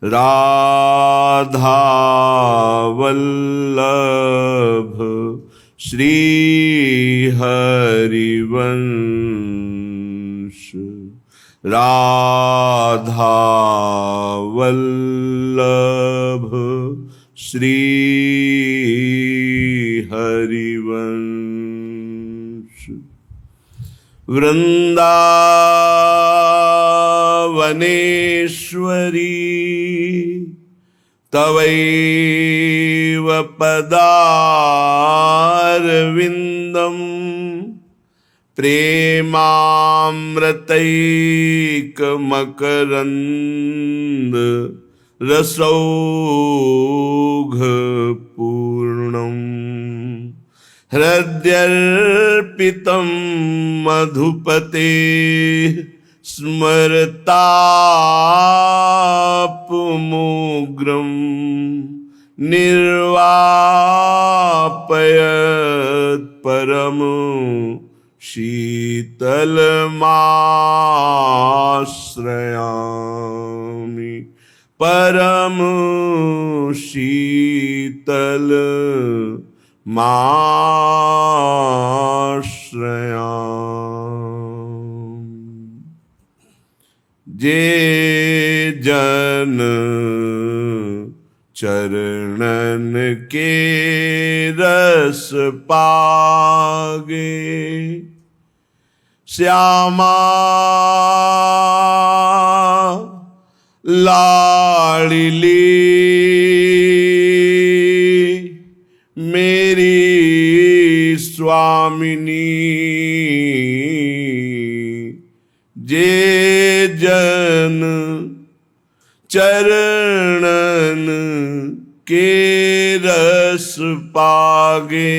राधा वल्लभ श्री हरिवंश। राधा वल्लभ श्री हरिवंश। वृंदावनेश्वरी तवैव पदारविन्दम् प्रेमामृतैकमकरन्द रसौघपूर्णम्। हृद्यर्पितं मधुपते स्मरतापमुग्रं निर्वापयत् परम शीतलमाश्रयामि। परम शीतलमाश्रयामि। जे जन चरणन के रस पागे श्यामा लाडली मेरी स्वामिनी। जे जन चरणन के रस पागे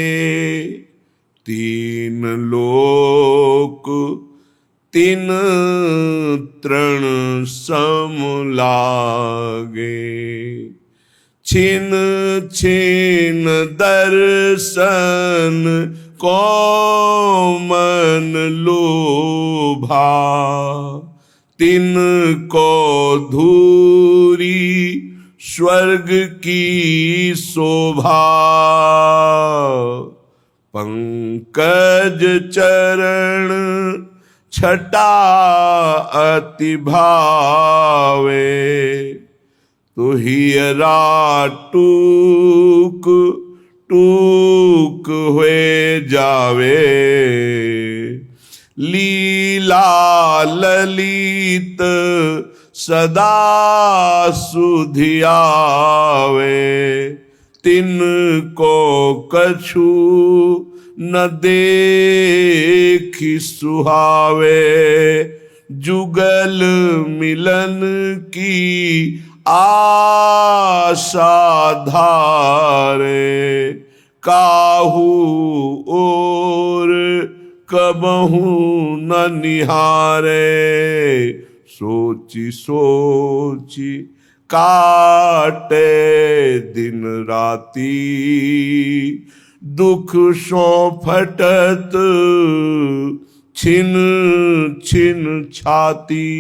तीन लोक तीन तृण सम लागे। छिन छिन दर्शन को मन लोभा तिन को धूरी स्वर्ग की शोभा। पंकज चरण छटा अति भावे तुहियरा टूक टूक हुए जावे। लीला ललित सदा सुधियावे तिनको कछु न देखी सुहावे। जुगल मिलन की आशा धारे काहू और कबहू न निहारे। सोची सोची काटे दिन राती दुख सो फटत छिन छिन छाती।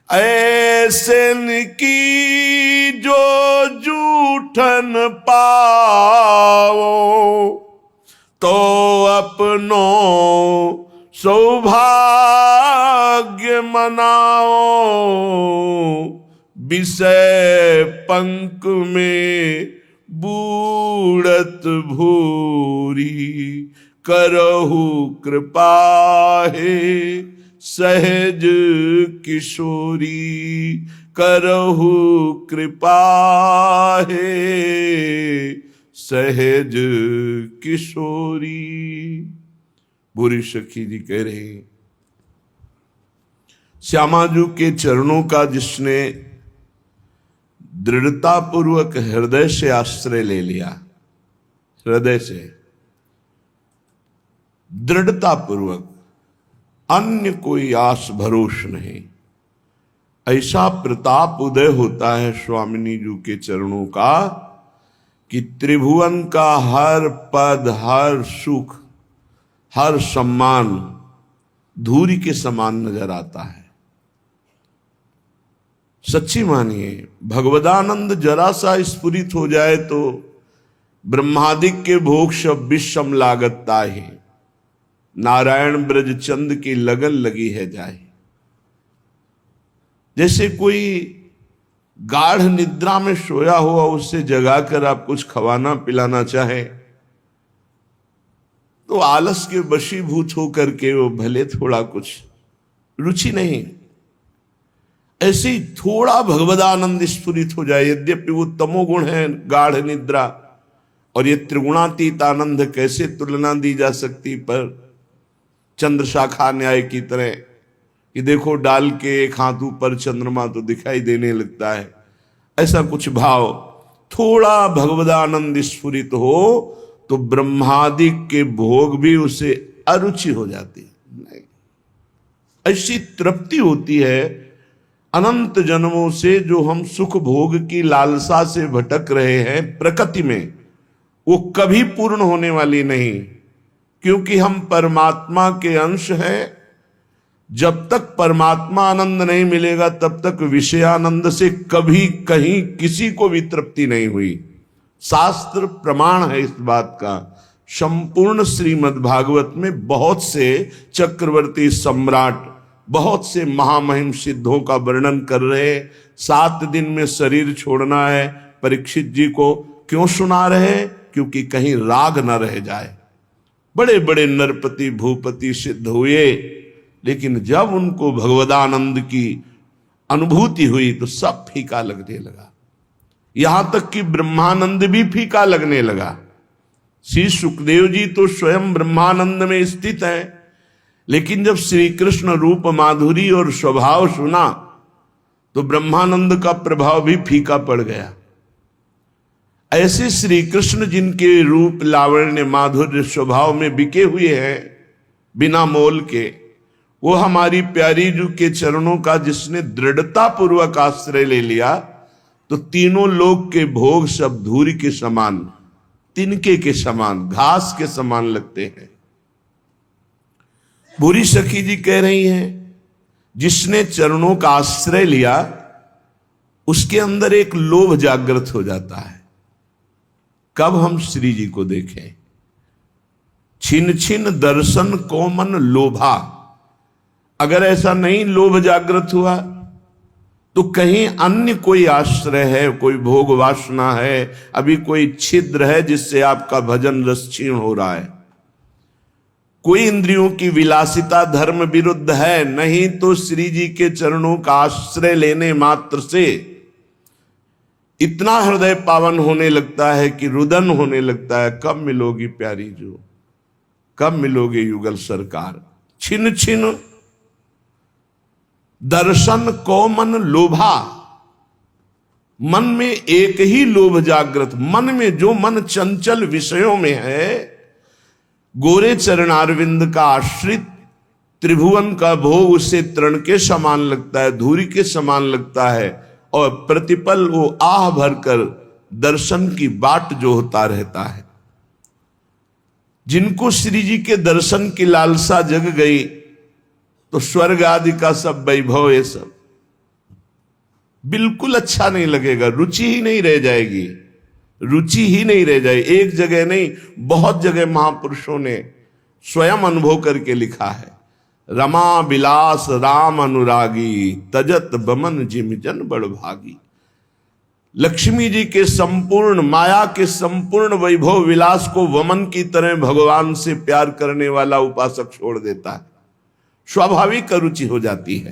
ऐसन की जो जूठन पाओ तो अपनो सौभाग्य मनाओ। विषय पंख में बूढ़त भूरी करहु कृपा है सहज किशोरी। करहु कृपा है सहज किशोरी। बुरी सखी जी कह रहे श्यामाजू के चरणों का जिसने दृढ़ता पूर्वक हृदय से आश्रय ले लिया, हृदय से दृढ़ता पूर्वक, अन्य कोई आस भरोस नहीं, ऐसा प्रताप उदय होता है स्वामिनी जी के चरणों का कि त्रिभुवन का हर पद, हर सुख, हर सम्मान धूरी के समान नजर आता है। सच्ची मानिए, भगवदानंद जरा सा स्फुरित हो जाए तो ब्रह्मादिक के भोग सब विषम लागत ताहि, नारायण ब्रज चंद की लगन लगी है जाए। जैसे कोई गाढ़ निद्रा में सोया हुआ उससे जगाकर आप कुछ खवाना पिलाना चाहे तो आलस के वशीभूत होकर के वो भले थोड़ा कुछ रुचि नहीं, ऐसे ही थोड़ा भगवदानंद स्फुरित हो जाए, यद्यपि वो तमोगुण है गाढ़ निद्रा, और ये त्रिगुणातीत आनंद कैसे तुलना दी जा सकती, पर चंद्र शाखा न्याय की तरह कि देखो डाल के एक हाथ ऊपर चंद्रमा तो दिखाई देने लगता है, ऐसा कुछ भाव। थोड़ा भगवदानंद स्फुरित हो तो ब्रह्मादिक के भोग भी उसे अरुचि हो जाती नहीं, ऐसी तृप्ति होती है अनंत जन्मों से जो हम सुख भोग की लालसा से भटक रहे हैं प्रकृति में, वो कभी पूर्ण होने वाली नहीं, क्योंकि हम परमात्मा के अंश हैं। जब तक परमात्मा आनंद नहीं मिलेगा तब तक विषयानंद से कभी कहीं किसी को भी तृप्ति नहीं हुई। शास्त्र प्रमाण है इस बात का। संपूर्ण श्रीमद् भागवत में बहुत से चक्रवर्ती सम्राट, बहुत से महामहिम सिद्धों का वर्णन कर रहे। 7 दिन में शरीर छोड़ना है परीक्षित जी को, क्यों सुना रहे? क्योंकि कहीं राग न रह जाए। बड़े बड़े नरपति भूपति सिद्ध हुए, लेकिन जब उनको भगवदानंद की अनुभूति हुई तो सब फीका लगने लगा, यहां तक कि ब्रह्मानंद भी फीका लगने लगा। श्री सुखदेव जी तो स्वयं ब्रह्मानंद में स्थित हैं, लेकिन जब श्री कृष्ण रूप माधुरी और स्वभाव सुना तो ब्रह्मानंद का प्रभाव भी फीका पड़ गया। ऐसे श्री कृष्ण जिनके रूप लावण्य माधुर्य स्वभाव में बिके हुए हैं बिना मोल के, वो हमारी प्यारी जू के चरणों का जिसने दृढ़ता पूर्वक आश्रय ले लिया तो तीनों लोक के भोग सब धूरी के समान, तिनके के समान, घास के समान लगते हैं। बुरी सखी जी कह रही हैं, जिसने चरणों का आश्रय लिया उसके अंदर एक लोभ जागृत हो जाता है। कब हम श्री जी को देखें? छिन छिन दर्शन को मन लोभा। अगर ऐसा नहीं लोभ जागृत हुआ तो कहीं अन्य कोई आश्रय है, कोई भोग वासना है, अभी कोई छिद्र है जिससे आपका भजन रस क्षीण हो रहा है। कोई इंद्रियों की विलासिता धर्म विरुद्ध है, नहीं तो श्री जी के चरणों का आश्रय लेने मात्र से इतना हृदय पावन होने लगता है कि रुदन होने लगता है। कब मिलोगी प्यारी जो, कब मिलोगे युगल सरकार। छिन छिन दर्शन को मन लोभा। मन में एक ही लोभ जागृत, मन में जो मन चंचल विषयों में है, गोरे चरणारविंद का आश्रित त्रिभुवन का भोग उसे तृण के समान लगता है, धूरी के समान लगता है, और प्रतिपल वो आह भरकर दर्शन की बाट जो होता रहता है। जिनको श्री जी के दर्शन की लालसा जग गई तो स्वर्ग आदि का सब वैभव, ये सब बिल्कुल अच्छा नहीं लगेगा, रुचि ही नहीं रह जाएगी, रुचि ही नहीं रह जाए। एक जगह नहीं, बहुत जगह महापुरुषों ने स्वयं अनुभव करके लिखा है। रमा विलास राम अनुरागी, तजत बमन जिम जन बड़ भागी। लक्ष्मी जी के संपूर्ण माया के संपूर्ण वैभव विलास को वमन की तरह भगवान से प्यार करने वाला उपासक छोड़ देता है, स्वाभाविक रुचि हो जाती है।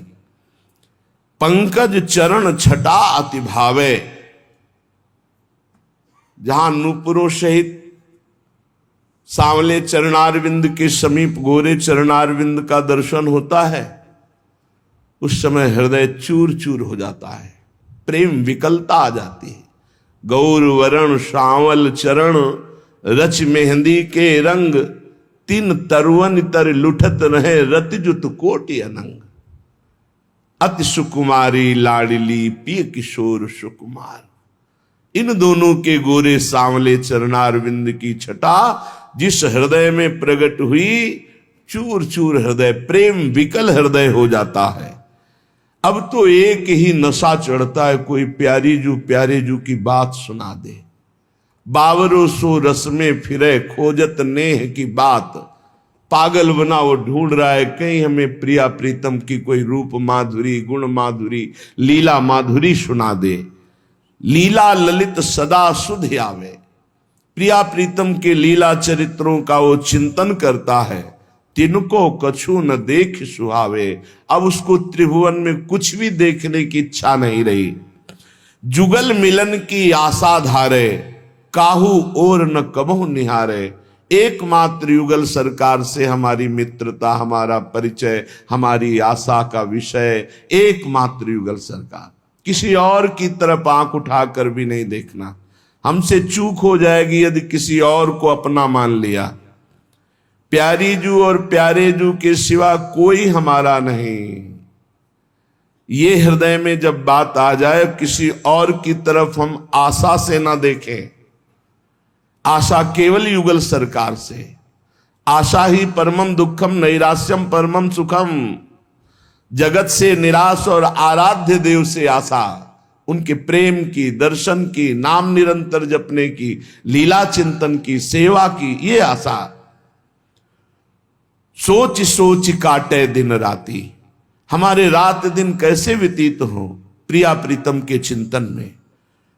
पंकज चरण छटा अति भावे। जहां नूपुरों सहित सांवले चरणारविंद के समीप गोरे चरणारविंद का दर्शन होता है, उस समय हृदय चूर चूर हो जाता है, प्रेम विकलता आ जाती है। गौर वरण सांवल चरण, रच मेहंदी के रंग, तीन तरुवन तर लुठत रहे रतिजुत कोटि अनंग। अति सुकुमारी लाडली पिय किशोर सुकुमार। इन दोनों के गोरे सांवले चरणारविंद की छटा जिस हृदय में प्रकट हुई, चूर चूर हृदय, प्रेम विकल हृदय हो जाता है। अब तो एक ही नशा चढ़ता है, कोई प्यारे जू की बात सुना दे। बावरो सो रस में फिरे खोजत नेह की बात। पागल बना वो ढूंढ रहा है कहीं हमें प्रिया प्रीतम की कोई रूप माधुरी, गुण माधुरी, लीला माधुरी सुना दे। लीला ललित सदा सुध आवे। प्रिया प्रीतम के लीला चरित्रों का वो चिंतन करता है। तिनको कछु न देख सुहावे। अब उसको त्रिभुवन में कुछ भी देखने की इच्छा नहीं रही। जुगल मिलन की आशा धारे, काहू और न कबहु निहारे। एकमात्र युगल सरकार से हमारी मित्रता, हमारा परिचय, हमारी आशा का विषय एकमात्र युगल सरकार। किसी और की तरफ आंख उठाकर भी नहीं देखना। हमसे चूक हो जाएगी यदि किसी और को अपना मान लिया। प्यारी जू और प्यारे जू के सिवा कोई हमारा नहीं। ये हृदय में जब बात आ जाए, किसी और की तरफ हम आशा से ना देखें। आशा केवल युगल सरकार से। आशा ही परमम दुखम नैराश्यम परमम सुखम। जगत से निराश और आराध्य देव से आशा, उनके प्रेम की, दर्शन की, नाम निरंतर जपने की, लीला चिंतन की, सेवा की, ये आशा। सोच सोच काटे दिन राती। हमारे रात दिन कैसे व्यतीत हो प्रिया प्रीतम के चिंतन में।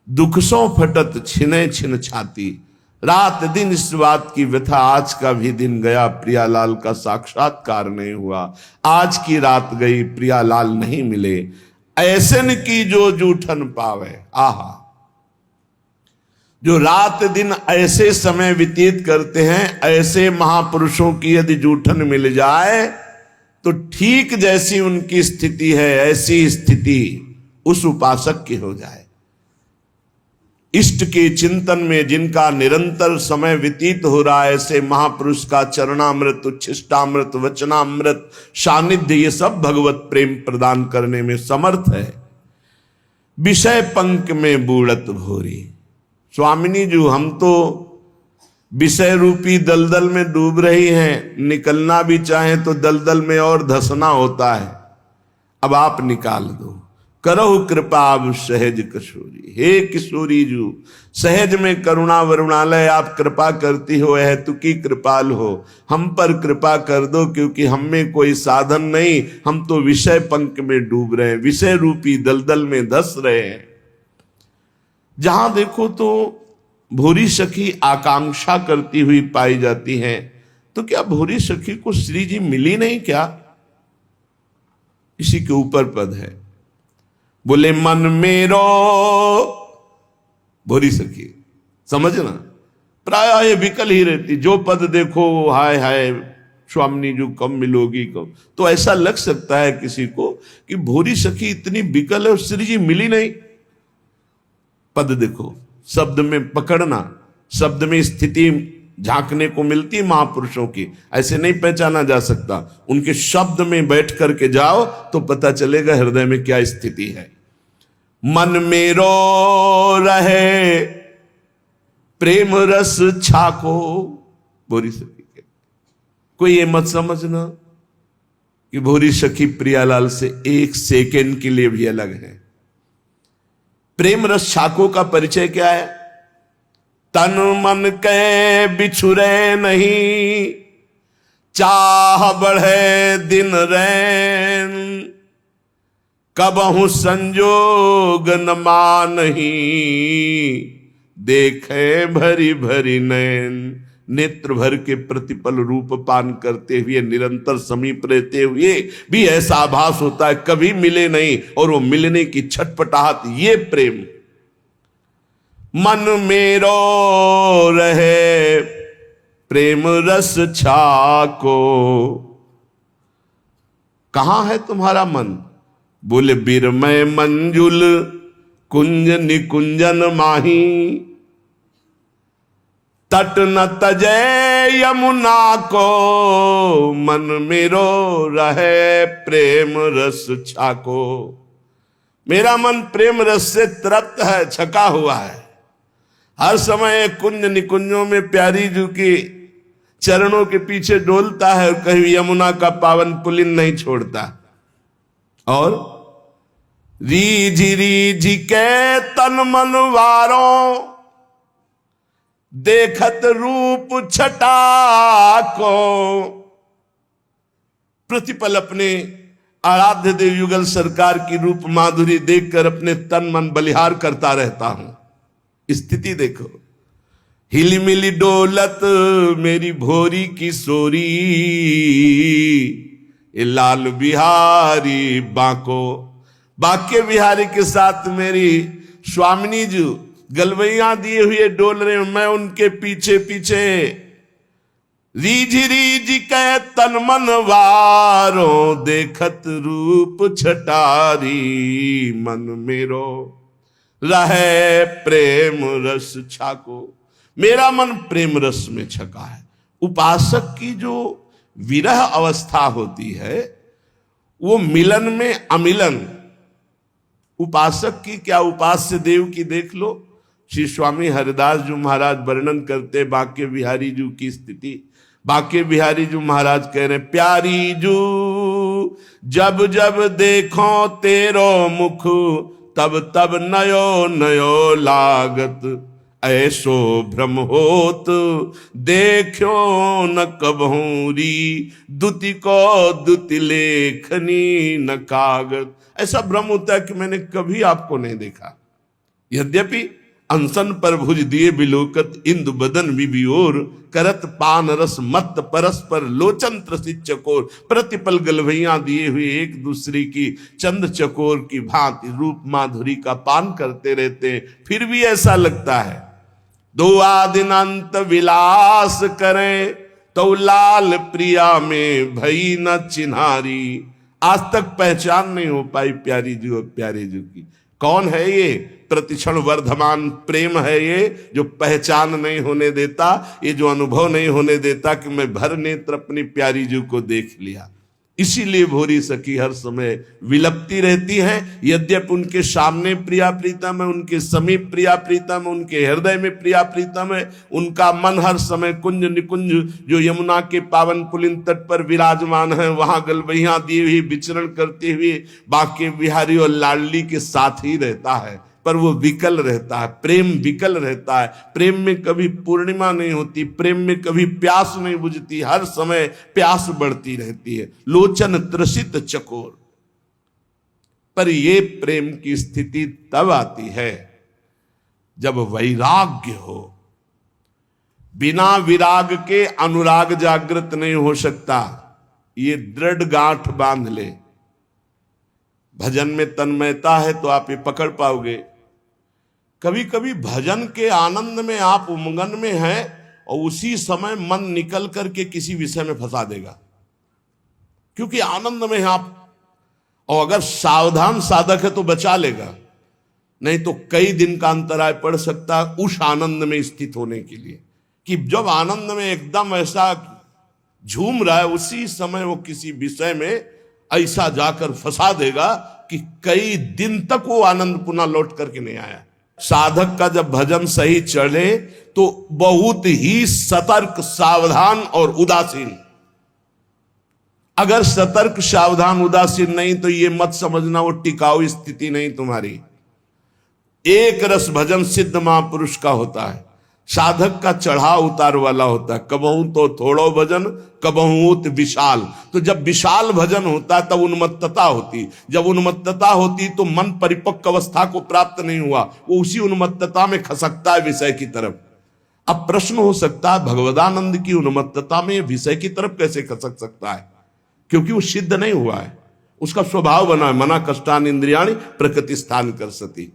दुख सो फटत छिने छिन छाती। रात दिन इस बात की व्यथा, आज का भी दिन गया, प्रियालाल का साक्षात्कार नहीं हुआ। आज की रात गई, प्रियालाल नहीं मिले। ऐसन की जो जूठन पावे। आहा, जो रात दिन ऐसे समय व्यतीत करते हैं, ऐसे महापुरुषों की यदि जूठन मिल जाए तो ठीक जैसी उनकी स्थिति है, ऐसी स्थिति उस उपासक की हो जाए। इष्ट के चिंतन में जिनका निरंतर समय व्यतीत हो रहा है, ऐसे महापुरुष का चरणामृत, उच्छिष्टामृत, वचनामृत, सानिध्य, ये सब भगवत प्रेम प्रदान करने में समर्थ है। विषय पंक में बूढ़त भोरी। स्वामिनी जी, हम तो विषय रूपी दलदल में डूब रही हैं, निकलना भी चाहें तो दलदल में और धसना होता है। अब आप निकाल दो, करो कृपा अब सहज किशोरी। हे किशोरी जू, सहज में करुणा वरुणालय आप कृपा करती हो, हेतुकी कृपाल हो। हम पर कृपा कर दो, क्योंकि हम में कोई साधन नहीं, हम तो विषय पंख में डूब रहे हैं, विषय रूपी दलदल में धस रहे हैं। जहां देखो तो भूरी सखी आकांक्षा करती हुई पाई जाती हैं। तो क्या भूरी सखी को श्री जी मिली नहीं क्या? इसी के ऊपर पद है, बोले मन मेरो। भूरी सखी समझना, प्राय ये विकल ही रहती। जो पद देखो हाय हाय स्वामिनी जो कब मिलोगी कब। तो ऐसा लग सकता है किसी को कि भूरी सखी इतनी विकल है और श्री जी मिली नहीं। पद देखो, शब्द में पकड़ना, शब्द में स्थिति झांकने को मिलती महापुरुषों की, ऐसे नहीं पहचाना जा सकता। उनके शब्द में बैठ करके जाओ तो पता चलेगा हृदय में क्या स्थिति है। मन मेरो रहे प्रेम रस छाको। भूरी सखी के कोई ये मत समझना कि भूरी सखी प्रियालाल से एक सेकेंड के लिए भी अलग है। प्रेम रस छाको का परिचय क्या है? तन मन के बिछुरे नहीं, चाह बढ़े दिन रैन। कबहु संजोग न मानही, देखे भरी भरी नैन। नेत्र भर के प्रतिपल रूप पान करते हुए, निरंतर समीप रहते हुए भी ऐसा आभास होता है कभी मिले नहीं, और वो मिलने की छटपटाहट, ये प्रेम। मन मेरो रहे प्रेम रस छाको। कहां है तुम्हारा मन? बोले बिरमय मंजुल कुंज निकुंजन माही। तट न तजय यमुना को, मन मेरो रहे प्रेम रस छाको। मेरा मन प्रेम रस से तृप्त है, छका हुआ है। हर समय कुंज निकुंजों में प्यारी जू की चरणों के पीछे डोलता है, और कहीं यमुना का पावन पुलिन नहीं छोड़ता। और रीझ रीझ के तन मन वारों, देखत रूप छटा को। प्रतिपल अपने आराध्य देव युगल सरकार की रूप माधुरी देखकर अपने तन मन बलिहार करता रहता हूं। स्थिति देखो, हिली मिली डोलत मेरी भोरी की सोरी, ये लाल बिहारी बांको। बांके बिहारी के साथ मेरी स्वामिनी जी गलवैया दिए हुए डोल रहे, मैं उनके पीछे पीछे। रीझ रीझ के तन मन वारों, देखत रूप छटारी, मन मेरो रहे प्रेम रस छाको। मेरा मन प्रेम रस में छका है। उपासक की जो विरह अवस्था होती है वो मिलन में अमिलन। उपासक की क्या, उपास्य देव की देख लो। श्री स्वामी हरिदास जी महाराज वर्णन करते बांके बिहारी जी की स्थिति। बांके बिहारी जी महाराज कह रहे, प्यारी जू जब जब देखो तेरो मुख, तब तब नयो नयो लागत। ऐसो भ्रम होत देखो न कबहूरी, दुति को दुति लेखनी न कागत। ऐसा भ्रम होता है कि मैंने कभी आपको नहीं देखा। यद्यपि अनसन पर भुज दिए बिलोकत, इंदु बदन विबियोर, करत पान रस मत परस्पर लोचन त्रसित चकोर। प्रतिपल गलवैया दिए हुए एक दूसरे की चंद चकोर की भांति रूप माधुरी का पान करते रहते, फिर भी ऐसा लगता है दो आदिनांत विलास करें, तो लाल प्रिया में भई न चिन्हारी। आज तक पहचान नहीं हो पाई प्यारी जी और प्यारे जी की। कौन है ये? प्रतिक्षण वर्धमान प्रेम है ये, जो पहचान नहीं होने देता, ये जो अनुभव नहीं होने देता कि मैं भर नेत्र अपनी प्यारी जी को देख लिया। इसीलिए भोरी सखी हर समय विलपती रहती है। यद्यपि उनके सामने प्रिया प्रीतम है, उनके समीप प्रिया प्रीतम है, उनके हृदय में प्रिया प्रीतम है, उनका मन हर समय कुंज निकुंज जो यमुना के पावन पुलिन तट पर विराजमान है, वहां गलवैया दिए हुए विचरण करते हुए बांके बिहारी और लाडली के साथ ही रहता है। पर वो विकल रहता है, प्रेम विकल रहता है। प्रेम में कभी पूर्णिमा नहीं होती, प्रेम में कभी प्यास नहीं बुझती, हर समय प्यास बढ़ती रहती है। लोचन त्रसित चकोर। पर ये प्रेम की स्थिति तब आती है जब वैराग्य हो। बिना विराग के अनुराग जागृत नहीं हो सकता। ये दृढ़ गांठ बांध ले। भजन में तन्मयता है तो आप ये पकड़ पाओगे। कभी कभी भजन के आनंद में आप उमंगन में हैं और उसी समय मन निकल करके किसी विषय में फंसा देगा, क्योंकि आनंद में आप। और अगर सावधान साधक है तो बचा लेगा, नहीं तो कई दिन का अंतराय पड़ सकता है उस आनंद में स्थित होने के लिए। कि जब आनंद में एकदम ऐसा झूम रहा है, उसी समय वो किसी विषय में ऐसा जाकर फंसा देगा कि कई दिन तक वो आनंद पुनः लौट करके नहीं आया। साधक का जब भजन सही चले तो बहुत ही सतर्क, सावधान और उदासीन। अगर सतर्क, सावधान, उदासीन नहीं तो ये मत समझना वो टिकाऊ स्थिति नहीं तुम्हारी। एक रस भजन सिद्ध महापुरुष का होता है, साधक का चढ़ाव उतार वाला होता है। कबहू तो थोड़ो भजन, कबहू विशाल। तो जब विशाल भजन होता है तब उन्मत्तता होती। जब उन्मत्तता होती तो मन परिपक्व अवस्था को प्राप्त नहीं हुआ, वो उसी उन्मत्तता में खसकता है विषय की तरफ। अब प्रश्न हो सकता है भगवदानंद की उन्मत्तता में विषय की तरफ कैसे खसक सकता है? क्योंकि वो सिद्ध नहीं हुआ है, उसका स्वभाव बना है। मना कष्टान इंद्रियाणि प्रकृति स्थान कर सती।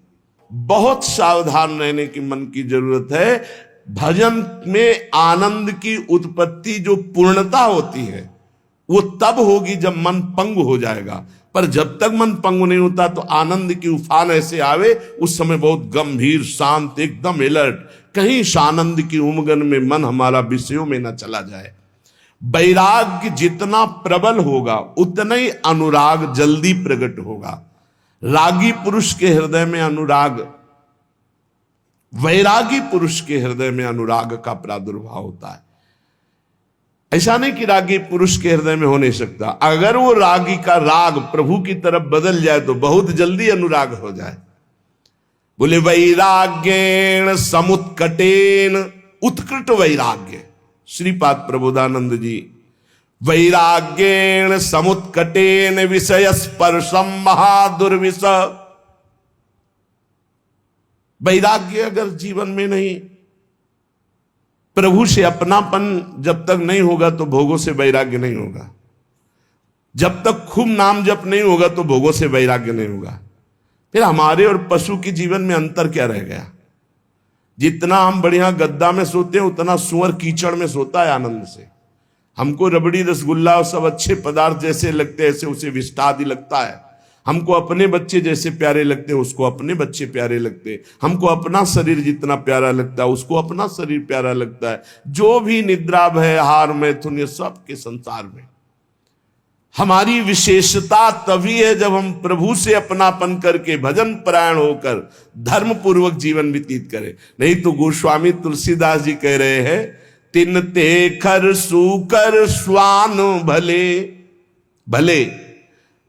बहुत सावधान रहने की मन की जरूरत है। भजन में आनंद की उत्पत्ति जो पूर्णता होती है वो तब होगी जब मन पंगु हो जाएगा। पर जब तक मन पंगु नहीं होता तो आनंद की उफान ऐसे आवे, उस समय बहुत गंभीर, शांत, एकदम अलर्ट, कहीं आनंद की उमगन में मन हमारा विषयों में न चला जाए। वैराग्य जितना प्रबल होगा उतना ही अनुराग जल्दी प्रकट होगा। रागी पुरुष के हृदय में अनुराग, वैरागी पुरुष के हृदय में अनुराग का प्रादुर्भाव होता है। ऐसा नहीं कि रागी पुरुष के हृदय में हो नहीं सकता, अगर वो रागी का राग प्रभु की तरफ बदल जाए तो बहुत जल्दी अनुराग हो जाए। बोले वैराग्येण समुत्कटेन, उत्कृट वैराग्य, श्रीपाद प्रबोधानंद जी, वैराग्येण समुत्कटेन विषय स्पर्शम महादुर्विष। वैराग्य अगर जीवन में नहीं, प्रभु से अपनापन जब तक नहीं होगा तो भोगों से वैराग्य नहीं होगा, जब तक खूब नाम जप नहीं होगा तो भोगों से वैराग्य नहीं होगा। फिर हमारे और पशु के जीवन में अंतर क्या रह गया? जितना हम बढ़िया गद्दा में सोते हैं उतना सुअर कीचड़ में सोता है आनंद से। हमको रबड़ी रसगुल्ला और सब अच्छे पदार्थ जैसे लगते हैं ऐसे उसे विष्टा आदि लगता है। हमको अपने बच्चे जैसे प्यारे लगते हैं उसको अपने बच्चे प्यारे लगते हैं। हमको अपना शरीर जितना प्यारा लगता है उसको अपना शरीर प्यारा लगता है। जो भी निद्रा भय हार मैथुन ये सब के संसार में हमारी विशेषता तभी है जब हम प्रभु से अपनापन करके भजन परायण होकर धर्म पूर्वक जीवन व्यतीत करें। नहीं तो गोस्वामी तुलसीदास जी कह रहे हैं, तिन ते खर सूकर स्वान भले भले,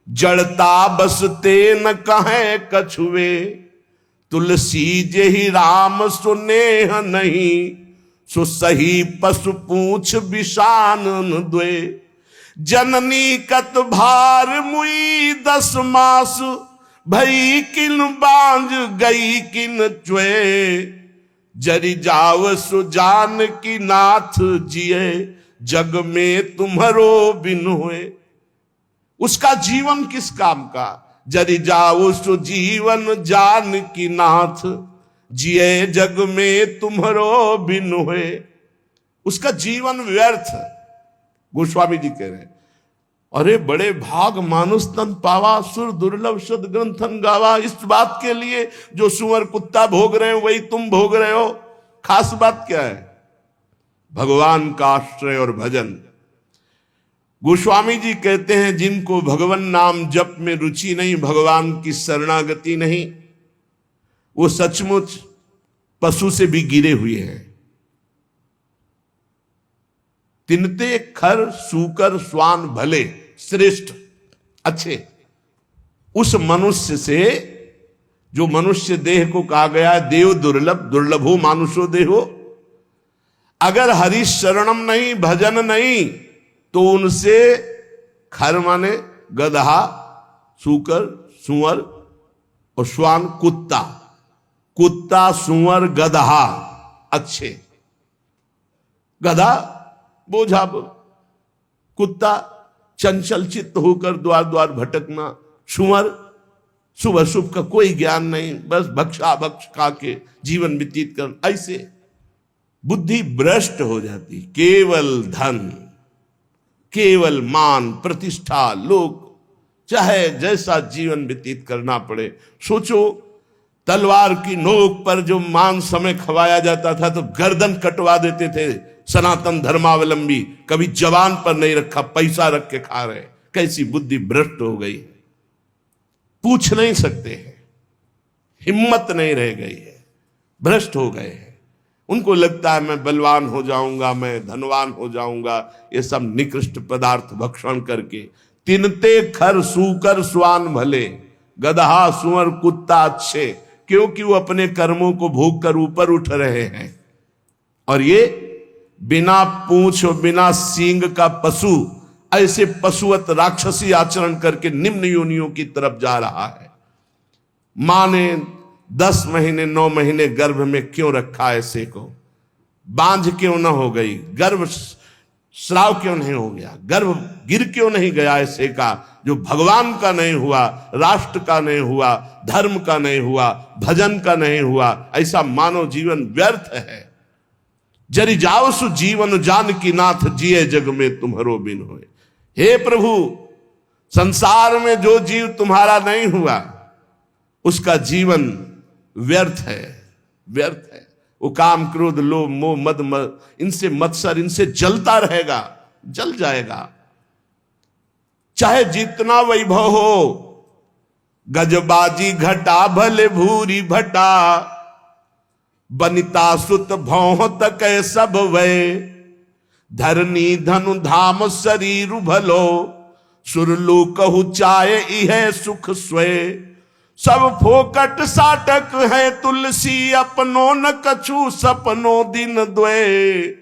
जड़ता बसते न कहे कछुए, तुलसी जेहि राम सुनेह नहीं, सो सही पशु पूछ विषान न द्वे। जननी कत भार मुई 10 मास, भई किन बांझ गई किन च्वे, जरि जाव सुजान की नाथ जिए, जग में तुम्हारो बिन हुए। उसका जीवन किस काम का? जरि जाओ सो जीवन जान की नाथ, जिए जग में तुम्हारो बिन हुए। उसका जीवन व्यर्थ। गोस्वामी जी कह रहे हैं, अरे बड़े भाग मानुष तन पावा, सुर दुर्लभ शुद्ध ग्रंथन गावा। इस बात के लिए जो सुअर कुत्ता भोग रहे हो वही तुम भोग रहे हो। खास बात क्या है? भगवान का आश्रय और भजन। गोस्वामी जी कहते हैं, जिनको भगवान नाम जप में रुचि नहीं, भगवान की शरणागति नहीं, वो सचमुच पशु से भी गिरे हुए हैं। तिनते खर सूकर स्वान भले, श्रेष्ठ अच्छे, उस मनुष्य से जो मनुष्य देह को कहा गया है देव दुर्लभ, दुर्लभो मानुषो देहो। अगर हरि शरणम नहीं, भजन नहीं, तो उनसे खर माने गधा, सूकर सुअर और श्वान कुत्ता, कुत्ता सुअर गधा अच्छे। गधा बोझा, कुत्ता चंचल चित्त होकर द्वार द्वार भटकना, सुअर शुभ अशुभ का कोई ज्ञान नहीं, बस भक्षा भक्ष खा के जीवन व्यतीत कर। ऐसे बुद्धि भ्रष्ट हो जाती। केवल धन, केवल मान प्रतिष्ठा, लोग चाहे जैसा जीवन व्यतीत करना पड़े। सोचो, तलवार की नोक पर जो मान समय खवाया जाता था तो गर्दन कटवा देते थे सनातन धर्मावलंबी। कभी जवान पर नहीं रखा, पैसा रख के खा रहे। कैसी बुद्धि भ्रष्ट हो गई, पूछ नहीं सकते हैं, हिम्मत नहीं रह गई है, भ्रष्ट हो गए हैं। उनको लगता है मैं बलवान हो जाऊंगा, मैं धनवान हो जाऊंगा, ये सब निकृष्ट पदार्थ भक्षण करके। तिनते खर सूकर स्वान भले, गदहा सुअर कुत्ता अच्छे, क्योंकि वो अपने कर्मों को भोग कर ऊपर उठ रहे हैं। और ये बिना पूंछ और बिना सींग का पशु ऐसे पशुवत राक्षसी आचरण करके निम्न योनियों की तरफ जा रहा है। मां ने 10 महीने 9 महीने गर्भ में क्यों रखा ऐसे को? बांझ क्यों ना हो गई? गर्भ श्राव क्यों नहीं हो गया? गर्भ गिर क्यों नहीं गया ऐसे का, जो भगवान का नहीं हुआ, राष्ट्र का नहीं हुआ, धर्म का नहीं हुआ, भजन का नहीं हुआ? ऐसा मानव जीवन व्यर्थ है। जरि जाओ सु जीवन जान की नाथ, जिए जग में तुम्हारो बिन होए। हे प्रभु, संसार में जो जीव तुम्हारा नहीं हुआ उसका जीवन व्यर्थ है, व्यर्थ है। वो काम क्रोध लोभ मोह मद इनसे मत्सर, इनसे जलता रहेगा, जल जाएगा। चाहे जितना वैभव हो, गजबाजी घटा भले भूरी भटा, बनिता सुत भौह तक सब वै, धरनी धनु धाम शरीर भलो, सुरलोकहु चाय इह सुख स्वय। सब फोकट साटक है तुलसी, अपनो न कछु सपनो दिन द्वय।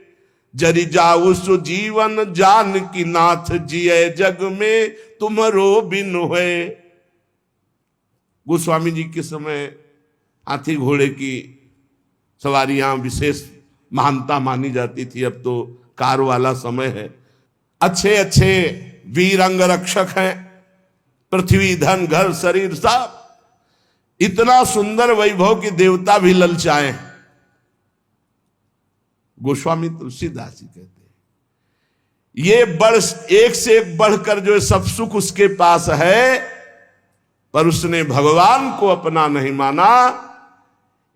जरि जाऊ सुजीवन जानकी नाथ, जिये जग में तुम्हारो बिन हुए। गोस्वामी जी के समय हाथी घोड़े की सवारियां विशेष महानता मानी जाती थी। अब तो कार वाला समय है। अच्छे अच्छे वीर अंग रक्षक हैं, पृथ्वी धन घर शरीर सब इतना सुंदर वैभव कि देवता भी ललचाए। गोस्वामी तुलसीदास जी कहते हैं ये बढ़ एक से एक बढ़कर जो सब सुख उसके पास है, पर उसने भगवान को अपना नहीं माना,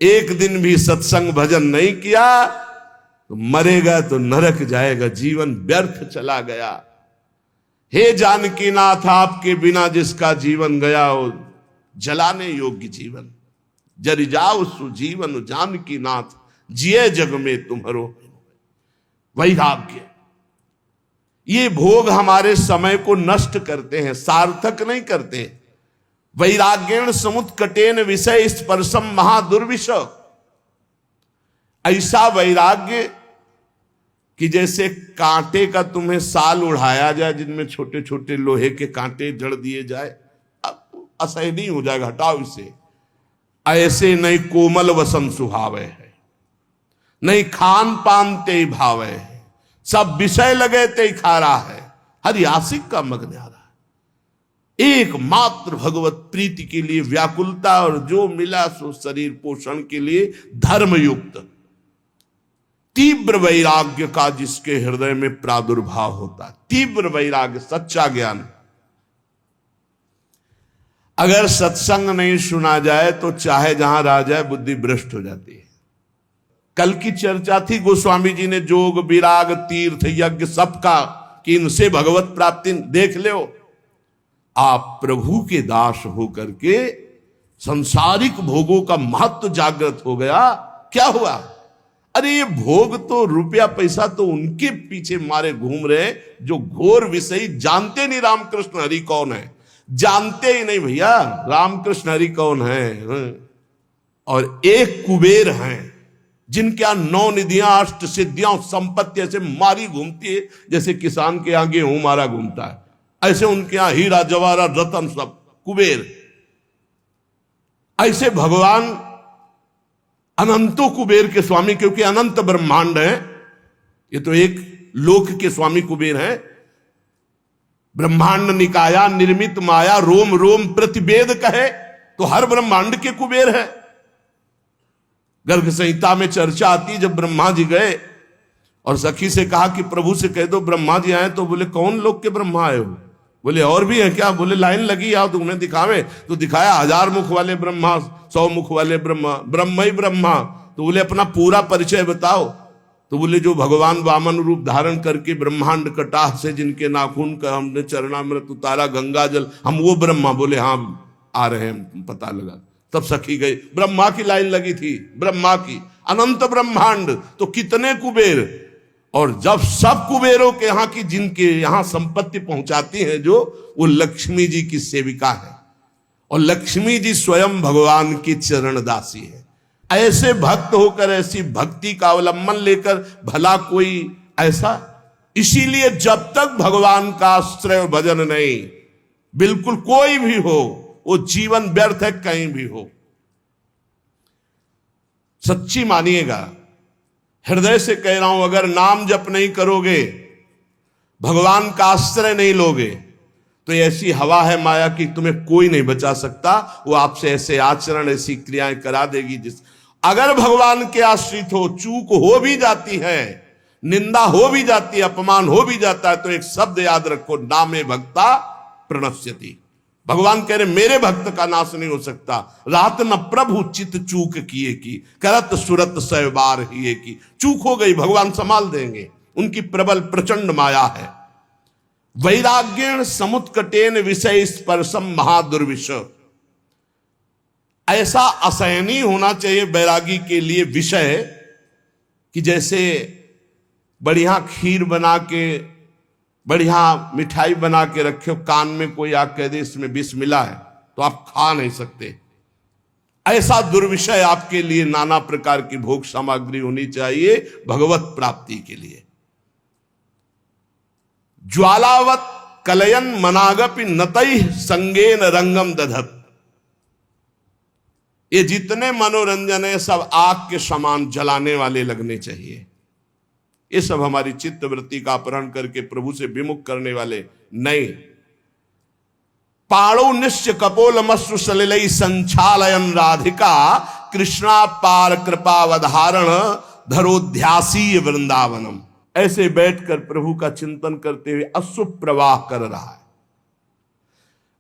एक दिन भी सत्संग भजन नहीं किया तो मरेगा तो नरक जाएगा, जीवन व्यर्थ चला गया। हे जानकी नाथ, आपके बिना जिसका जीवन गया हो जलाने योग्य जीवन। जरि जाओ सुजीवन जानकी नाथ, जिये जग में तुम्हारो वैराग्य। ये भोग हमारे समय को नष्ट करते हैं, सार्थक नहीं करते। वैराग्येण समुत्कटेन विषय स्पर्शम महादुर्विष। ऐसा वैराग्य कि जैसे कांटे का तुम्हें साल उड़ाया जाए, जिनमें छोटे छोटे लोहे के कांटे जड़ दिए जाए, असह्य नहीं हो जाएगा, हटाओ इसे। ऐसे नहीं कोमल वसन सुहावे है, नहीं खान पान ते भावे है, सब विषय लगे ते खा रहा है, हरि आशिक का मग्न आ रहा है। एकमात्र भगवत प्रीति के लिए व्याकुलता, और जो मिला सो शरीर पोषण के लिए धर्मयुक्त तीव्र वैराग्य का जिसके हृदय में प्रादुर्भाव होता है। तीव्र वैराग्य, सच्चा ज्ञान। अगर सत्संग नहीं सुना जाए तो चाहे जहां रह जाए बुद्धि भ्रष्ट हो जाती है। कल की चर्चा थी, गोस्वामी जी ने जोग विराग तीर्थ यज्ञ सबका कि इनसे भगवत प्राप्ति देख लो। आप प्रभु के दास होकर के संसारिक भोगों का महत्व जागृत हो गया। क्या हुआ? अरे ये भोग तो रुपया पैसा तो उनके पीछे मारे घूम रहे जो घोर विषयी, जानते नहीं रामकृष्ण हरि कौन है, जानते ही नहीं भैया रामकृष्ण हरि कौन है। और एक कुबेर हैं जिनके यहां 9 निधियां 8 सिद्धियां संपत्ति ऐसे मारी घूमती है जैसे किसान के यहां गेहूं मारा घूमता है। ऐसे उनके यहां हीरा जवाहरात रतन सब कुबेर। ऐसे भगवान अनंतो कुबेर के स्वामी, क्योंकि अनंत ब्रह्मांड है। ये तो एक लोक के स्वामी कुबेर है। ब्रह्मांड निकाया निर्मित माया, रोम रोम प्रतिवेद कहे तो हर ब्रह्मांड के कुबेर है। गर्ग संहिता में चर्चा आती, जब ब्रह्मा जी गए और सखी से कहा कि प्रभु से कह दो ब्रह्मा जी आए, तो बोले कौन लोग के ब्रह्मा आए हो? बोले और भी है क्या? बोले लाइन लगी, आओ तुम्हें दिखावे। तो दिखाया 1000 मुख वाले ब्रह्मा, 100 मुख वाले ब्रह्मा, ब्रह्म ही ब्रह्मा। तो बोले अपना पूरा परिचय बताओ। तो बोले जो भगवान वामन रूप धारण करके ब्रह्मांड कटाह से जिनके नाखून का हमने चरणामृत उतारा गंगा जल, हम वो ब्रह्मा। बोले हाँ आ रहे हैं, पता लगा। तब सखी गई, ब्रह्मा की लाइन लगी थी, ब्रह्मा की। अनंत ब्रह्मांड तो कितने कुबेर। और जब सब कुबेरों के यहाँ की जिनके यहाँ संपत्ति पहुंचाती है जो, वो लक्ष्मी जी की सेविका है। और लक्ष्मी जी स्वयं भगवान की चरण दासी है। ऐसे भक्त होकर, ऐसी भक्ति का अवलंबन लेकर भला कोई ऐसा। इसीलिए जब तक भगवान का आश्रय भजन नहीं, बिल्कुल कोई भी हो, वो जीवन व्यर्थ है कहीं भी हो। सच्ची मानिएगा, हृदय से कह रहा हूं, अगर नाम जप नहीं करोगे, भगवान का आश्रय नहीं लोगे, तो ऐसी हवा है माया की तुम्हें कोई नहीं बचा सकता। वो आपसे ऐसे आचरण, ऐसी क्रियाएं करा देगी जिस। अगर भगवान के आश्रित हो, चूक हो भी जाती है, निंदा हो भी जाती है, अपमान हो भी जाता है, तो एक शब्द याद रखो, नामे भक्ता प्रणश्यति। भगवान कह रहे मेरे भक्त का नाश नहीं हो सकता। रात न प्रभु चित चूक किए की, करत सुरत 100 बार ही की। चूक हो गई, भगवान संभाल देंगे, उनकी प्रबल प्रचंड माया है। वैराग्येण समुत्कटेन विषय स्पर्शम महादुर्विष। ऐसा असहनीय होना चाहिए बैरागी के लिए विषय कि जैसे बढ़िया खीर बना के, बढ़िया मिठाई बना के रखे, कान में कोई आग कह दे इसमें विष मिला है तो आप खा नहीं सकते। ऐसा दुर्विषय आपके लिए नाना प्रकार की भोग सामग्री होनी चाहिए भगवत प्राप्ति के लिए। ज्वालावत कलयन मनागपि नतई संगेन रंगम दधत। ये जितने मनोरंजन है सब आग के समान जलाने वाले लगने चाहिए। ये सब हमारी चित्त वृत्ति का अपहरण करके प्रभु से विमुख करने वाले नहीं। पाणो निश्च कपोल मश्रु सलिलई संचालयन राधिका कृष्णा पार कृपावधारण धरोध्यासी वृंदावनम। ऐसे बैठकर प्रभु का चिंतन करते हुए अशुभ प्रवाह कर रहा है,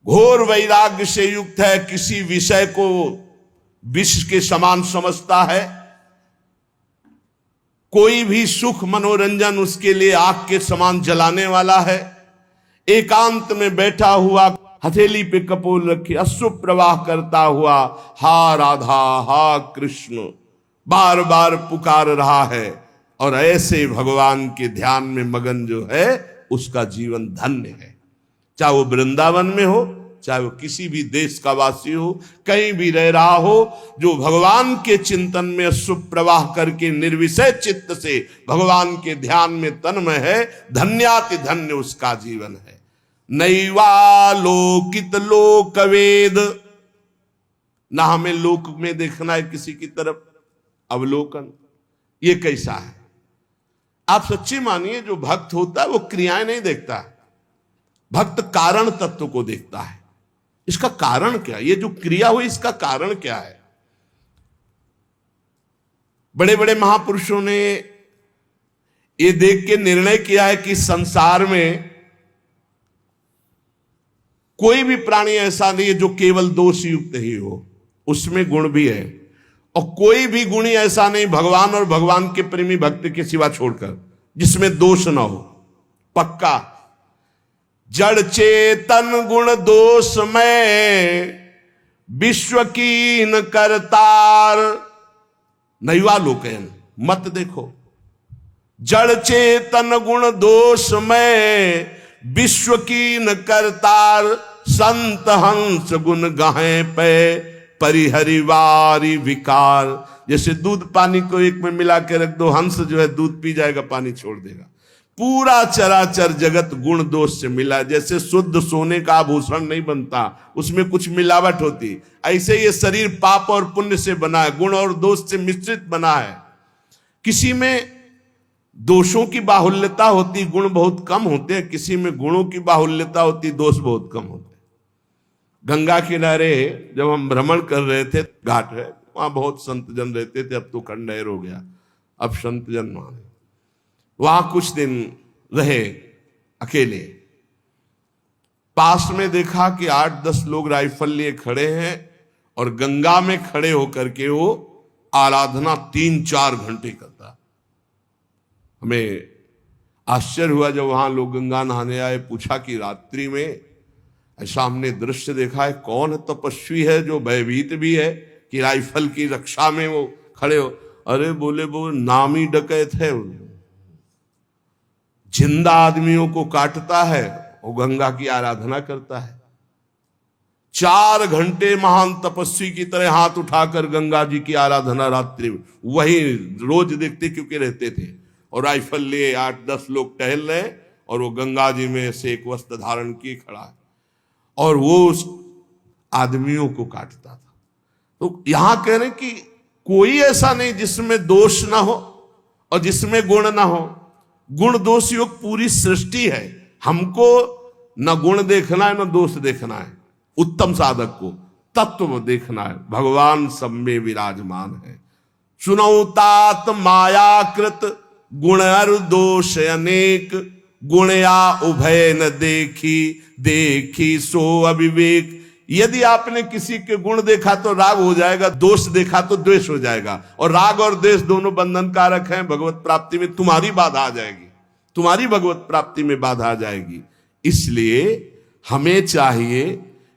घोर वैराग्य से युक्त है, किसी विषय को विष के समान समझता है, कोई भी सुख मनोरंजन उसके लिए आग के समान जलाने वाला है। एकांत में बैठा हुआ हथेली पे कपोल रखी अशुभ प्रवाह करता हुआ हा राधा हा कृष्ण बार बार पुकार रहा है, और ऐसे भगवान के ध्यान में मगन जो है उसका जीवन धन्य है। चाहे वो वृंदावन में हो, चाहे वो किसी भी देश का वासी हो, कहीं भी रह रहा हो, जो भगवान के चिंतन में शुभ प्रवाह करके निर्विषय चित्त से भगवान के ध्यान में तन्मय है, धन्याति धन्य उसका जीवन है। नैवालोकित लोकवेद, ना हमें लोक में देखना है किसी की तरफ अवलोकन। ये कैसा है? आप सच्ची मानिए, जो भक्त होता है वो क्रियाएं नहीं देखता है, भक्त कारण तत्व को देखता है। इसका कारण क्या? ये जो क्रिया हुई इसका कारण क्या है? बड़े बड़े महापुरुषों ने ये देख के निर्णय किया है कि संसार में कोई भी प्राणी ऐसा नहीं है जो केवल दोष युक्त ही हो, उसमें गुण भी है, और कोई भी गुणी ऐसा नहीं भगवान और भगवान के प्रेमी भक्त के सिवा छोड़कर जिसमें दोष ना हो। पक्का जड़ चेतन गुण दोष में विश्व कीन करतार नैवा लोकयन। मत देखो, जड़ चेतन गुण दोष में विश्व कीन करतार संत हंस गुण गाहे पे परिहरिवारी विकार। जैसे दूध पानी को एक में मिला के रख दो, हंस जो है दूध पी जाएगा, पानी छोड़ देगा। पूरा चराचर जगत गुण दोष से मिला। जैसे शुद्ध सोने का आभूषण नहीं बनता, उसमें कुछ मिलावट होती, ऐसे ये शरीर पाप और पुण्य से बना है, गुण और दोष से मिश्रित बना है। किसी में दोषों की बाहुल्यता होती, गुण बहुत कम होते हैं, किसी में गुणों की बाहुल्यता होती, दोष बहुत कम होते हैं। गंगा किनारे जब हम भ्रमण कर रहे थे, घाट है वहां बहुत संत जन रहते थे, अब तो खंडहर हो गया, अब संत जन वहां वहां कुछ दिन रहे अकेले। पास में देखा कि 8-10 लोग राइफल लिए खड़े हैं और गंगा में खड़े होकर के वो आराधना 3-4 घंटे करता। हमें आश्चर्य हुआ जब वहां लोग गंगा नहाने आए, पूछा कि रात्रि में ऐसा हमने दृश्य देखा है, कौन तपस्वी है जो भयभीत भी है कि राइफल की रक्षा में वो खड़े हो? अरे बोले वो नामी डकैत है, जिंदा आदमियों को काटता है, वो गंगा की आराधना करता है। 4 घंटे महान तपस्वी की तरह हाथ उठाकर गंगा जी की आराधना रात्रि में, वही रोज देखते क्योंकि रहते थे, और राइफल लिए 8-10 लोग टहल रहे और वो गंगा जी में से एक वस्त्र धारण किए खड़ा है और वो उस आदमियों को काटता था। तो यहां कह रहे कि कोई ऐसा नहीं जिसमें दोष ना हो और जिसमें गुण ना हो। गुण दोष योग पूरी सृष्टि है, हमको न गुण देखना है न दोष देखना है। उत्तम साधक को तत्व देखना है, भगवान सब में विराजमान है। सुनौ तात मायाकृत गुण और दोष अनेक, गुणया उभय न देखी देखी सो अविवेक। यदि आपने किसी के गुण देखा तो राग हो जाएगा, दोष देखा तो द्वेष हो जाएगा, और राग और द्वेष दोनों बंधन कारक हैं। भगवत प्राप्ति में तुम्हारी बाधा आ जाएगी, तुम्हारी भगवत प्राप्ति में बाधा आ जाएगी। इसलिए हमें चाहिए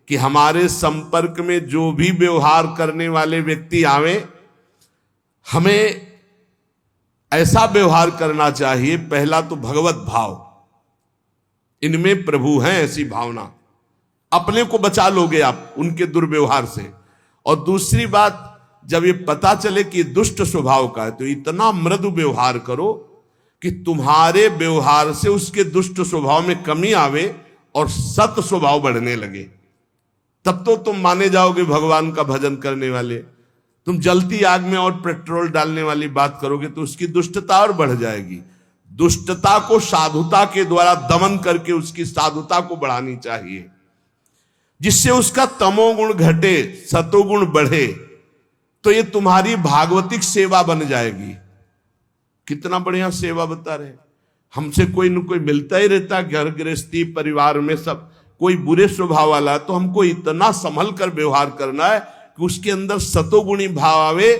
कि हमारे संपर्क में जो भी व्यवहार करने वाले व्यक्ति आवे, हमें ऐसा व्यवहार करना चाहिए। पहला तो भगवत भाव, इनमें प्रभु हैं ऐसी भावना, अपने को बचा लोगे आप उनके दुर्व्यवहार से। और दूसरी बात, जब ये पता चले कि दुष्ट स्वभाव का है तो इतना मृदु व्यवहार करो कि तुम्हारे व्यवहार से उसके दुष्ट स्वभाव में कमी आवे और सत स्वभाव बढ़ने लगे। तब तो तुम माने जाओगे भगवान का भजन करने वाले। तुम जलती आग में और पेट्रोल डालने वाली बात करोगे तो उसकी दुष्टता और बढ़ जाएगी। दुष्टता को साधुता के द्वारा दमन करके उसकी साधुता को बढ़ानी चाहिए, जिससे उसका तमोगुण घटे, सतोगुण बढ़े। तो ये तुम्हारी भागवतिक सेवा बन जाएगी। कितना बढ़िया सेवा बता रहे। हमसे कोई न कोई मिलता ही रहता, घर गृहस्थी परिवार में सब कोई बुरे स्वभाव वाला, तो हमको इतना संभल कर व्यवहार करना है कि उसके अंदर सतोगुणी भाव आवे,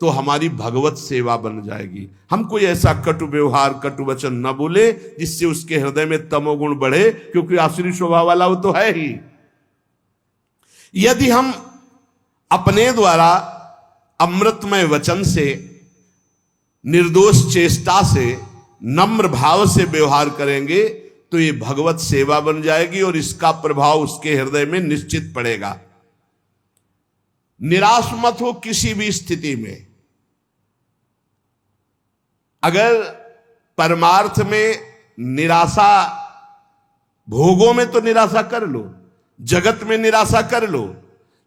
तो हमारी भगवत सेवा बन जाएगी। हम कोई ऐसा कटु व्यवहार, कटु वचन न बोले जिससे उसके हृदय में तमोगुण बढ़े, क्योंकि आसुरी स्वभाव वाला वो तो है ही। यदि हम अपने द्वारा अमृतमय वचन से, निर्दोष चेष्टा से, नम्र भाव से व्यवहार करेंगे तो ये भगवत सेवा बन जाएगी और इसका प्रभाव उसके हृदय में निश्चित पड़ेगा। निराश मत हो किसी भी स्थिति में। अगर परमार्थ में निराशा, भोगों में तो निराशा कर लो, जगत में निराशा कर लो,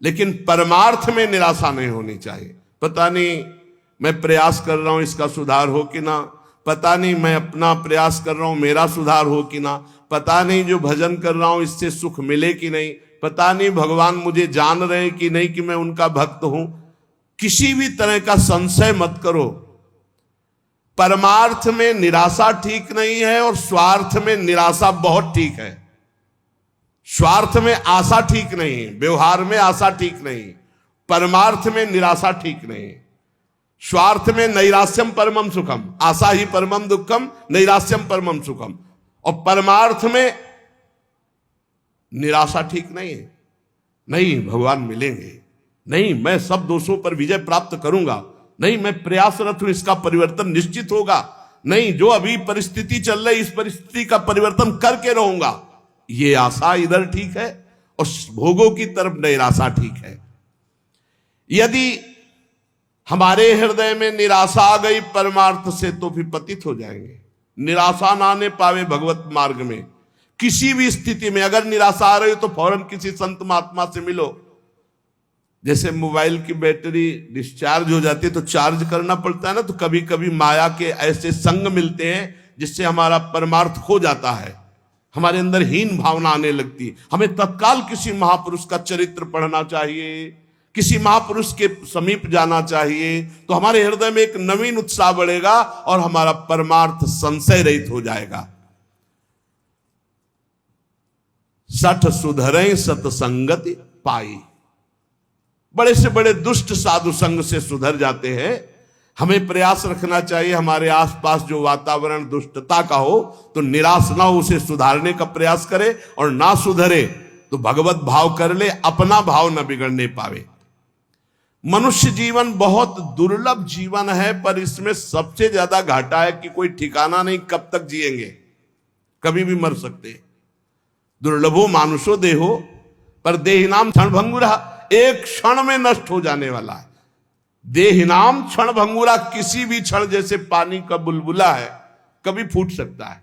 लेकिन परमार्थ में निराशा नहीं होनी चाहिए। पता नहीं मैं प्रयास कर रहा हूं इसका सुधार हो कि ना, पता नहीं मैं अपना प्रयास कर रहा हूं मेरा सुधार हो कि ना, पता नहीं जो भजन कर रहा हूं इससे सुख मिले कि नहीं, पता नहीं भगवान मुझे जान रहे कि नहीं कि मैं उनका भक्त हूं। किसी भी तरह का संशय मत करो। परमार्थ में निराशा ठीक नहीं है और स्वार्थ में निराशा बहुत ठीक है। स्वार्थ में आशा ठीक नहीं, व्यवहार में आशा ठीक नहीं, परमार्थ में निराशा ठीक नहीं। स्वार्थ में नैराश्यम परमम सुखम, आशा ही परमम दुखम, नैराश्यम परमम सुखम। और परमार्थ में निराशा ठीक नहीं है। नहीं भगवान मिलेंगे, नहीं मैं सब दोषों पर विजय प्राप्त करूंगा, नहीं मैं प्रयासरत हूं इसका परिवर्तन निश्चित होगा, नहीं जो अभी परिस्थिति चल रही इस परिस्थिति का परिवर्तन करके रहूंगा, ये आशा इधर ठीक है और भोगों की तरफ निराशा ठीक है। यदि हमारे हृदय में निराशा आ गई परमार्थ से तो फिर पतित हो जाएंगे। निराशा ना आने पावे भगवत मार्ग में। किसी भी स्थिति में अगर निराशा आ रही हो तो फौरन किसी संत महात्मा से मिलो। जैसे मोबाइल की बैटरी डिस्चार्ज हो जाती है तो चार्ज करना पड़ता है ना, तो कभी कभी माया के ऐसे संग मिलते हैं जिससे हमारा परमार्थ खो जाता है, हमारे अंदर हीन भावना आने लगती है। हमें तत्काल किसी महापुरुष का चरित्र पढ़ना चाहिए, किसी महापुरुष के समीप जाना चाहिए, तो हमारे हृदय में एक नवीन उत्साह बढ़ेगा और हमारा परमार्थ संशय रहित हो जाएगा। सठ सुधरे सतसंगति पाई। बड़े से बड़े दुष्ट साधु संग से सुधर जाते हैं। हमें प्रयास रखना चाहिए हमारे आसपास जो वातावरण दुष्टता का हो तो निराश ना हो, उसे सुधारने का प्रयास करे, और ना सुधरे तो भगवत भाव कर ले, अपना भाव न बिगड़ने पावे। मनुष्य जीवन बहुत दुर्लभ जीवन है, पर इसमें सबसे ज्यादा घाटा है कि कोई ठिकाना नहीं कब तक जिएंगे, कभी भी मर सकते। दुर्लभो मानुषो देहो पर देहिनाम क्षणभंगुरा, एक क्षण में नष्ट हो जाने वाला है। देहिनाम क्षणभंगुरा, किसी भी क्षण, जैसे पानी का बुलबुला है कभी फूट सकता है,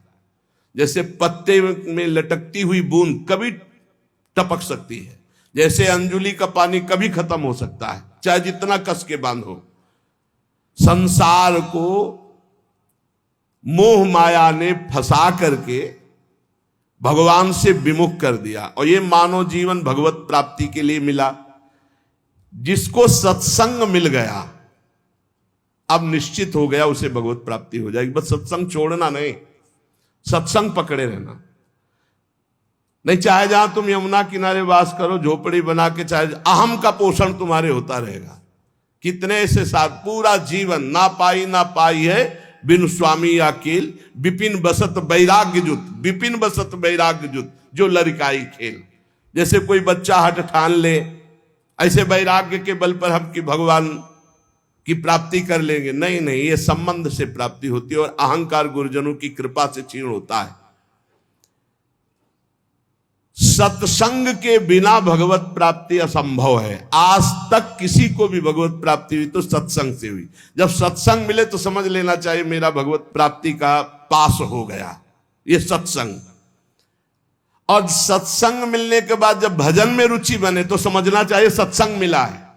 जैसे पत्ते में लटकती हुई बूंद कभी टपक सकती है, जैसे अंजुली का पानी कभी खत्म हो सकता है, चाहे जितना कस के बांधो। संसार को मोह माया ने फंसा करके भगवान से विमुख कर दिया, और ये मानव जीवन भगवत प्राप्ति के लिए मिला। जिसको सत्संग मिल गया अब निश्चित हो गया उसे भगवत प्राप्ति हो जाएगी। बस सत्संग छोड़ना नहीं, सत्संग पकड़े रहना। नहीं चाहे जहां तुम यमुना किनारे वास करो, झोपड़ी बना के, चाहे अहम का पोषण तुम्हारे होता रहेगा। कितने ऐसे साथ पूरा जीवन ना पाई है बिन स्वामी अकेल, विपिन बसत वैराग्य जुत, विपिन बसत वैराग्य जुत, जो लड़काई खेल। जैसे कोई बच्चा हट ठान ले, ऐसे वैराग्य के बल पर हम कि भगवान की प्राप्ति कर लेंगे। नहीं नहीं, ये संबंध से प्राप्ति होती है और अहंकार गुरुजनों की कृपा से क्षीण होता है। सत्संग के बिना भगवत प्राप्ति असंभव है। आज तक किसी को भी भगवत प्राप्ति हुई तो सत्संग से हुई। जब सत्संग मिले तो समझ लेना चाहिए मेरा भगवत प्राप्ति का पास हो गया, ये सत्संग। और सत्संग मिलने के बाद जब भजन में रुचि बने तो समझना चाहिए सत्संग मिला है।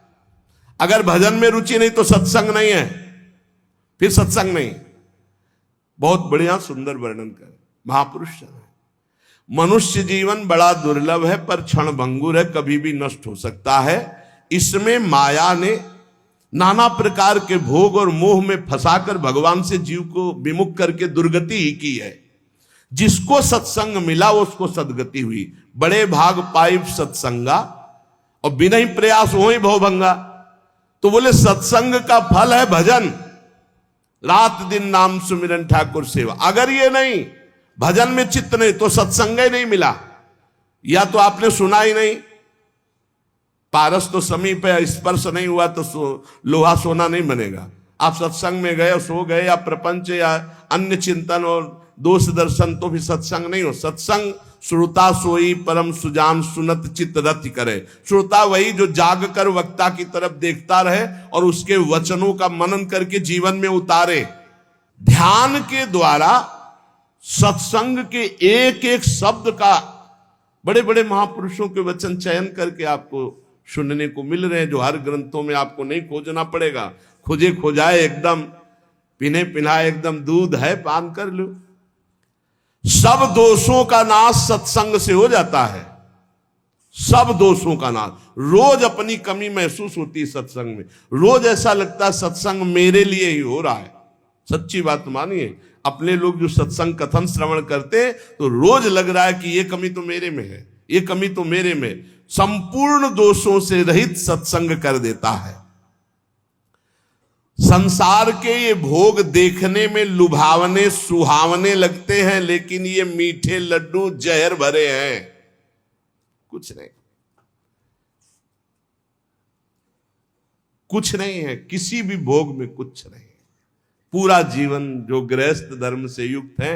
अगर भजन में रुचि नहीं तो सत्संग नहीं है, फिर सत्संग नहीं। बहुत बढ़िया सुंदर वर्णन कर महापुरुष है। मनुष्य जीवन बड़ा दुर्लभ है पर क्षण भंगुर है, कभी भी नष्ट हो सकता है। इसमें माया ने नाना प्रकार के भोग और मोह में फंसाकर भगवान से जीव को विमुख करके दुर्गति ही की है। जिसको सत्संग मिला उसको सदगति हुई। बड़े भाग पाइप सत्संगा और बिना ही प्रयास हो ही भवभंगा। तो बोले सत्संग का फल है भजन, रात दिन नाम सुमिरन ठाकुर सेवा। अगर ये नहीं, भजन में चित्त नहीं, तो सत्संग ही नहीं मिला, या तो आपने सुना ही नहीं। पारस तो समीप है, स्पर्श नहीं हुआ तो लोहा सोना नहीं बनेगा। आप सत्संग में गए, सो गए, या प्रपंच या अन्य चिंतन और दोष दर्शन, तो भी सत्संग नहीं हो। सत्संग श्रोता सोई परम सुजान सुनत चित्त रति करे। श्रोता वही जो जाग कर वक्ता की तरफ देखता रहे और उसके वचनों का मनन करके जीवन में उतारे। ध्यान के द्वारा सत्संग के एक एक शब्द का बड़े बड़े महापुरुषों के वचन चयन करके आपको सुनने को मिल रहे हैं, जो हर ग्रंथों में आपको नहीं खोजना पड़ेगा। खोजे खोजाए एकदम, पिने पिनाए एकदम दूध है, पान कर लो। सब दोषों का नाश सत्संग से हो जाता है, सब दोषों का नाश। रोज अपनी कमी महसूस होती है सत्संग में, रोज ऐसा लगता है सत्संग मेरे लिए ही हो रहा है। सच्ची बात मानिए, अपने लोग जो सत्संग कथन श्रवण करते तो रोज लग रहा है कि ये कमी तो मेरे में है, ये कमी तो मेरे में। संपूर्ण दोषों से रहित सत्संग कर देता है। संसार के ये भोग देखने में लुभावने सुहावने लगते हैं, लेकिन ये मीठे लड्डू जहर भरे हैं, कुछ नहीं, कुछ नहीं है। किसी भी भोग में कुछ नहीं है। पूरा जीवन जो गृहस्थ धर्म से युक्त है,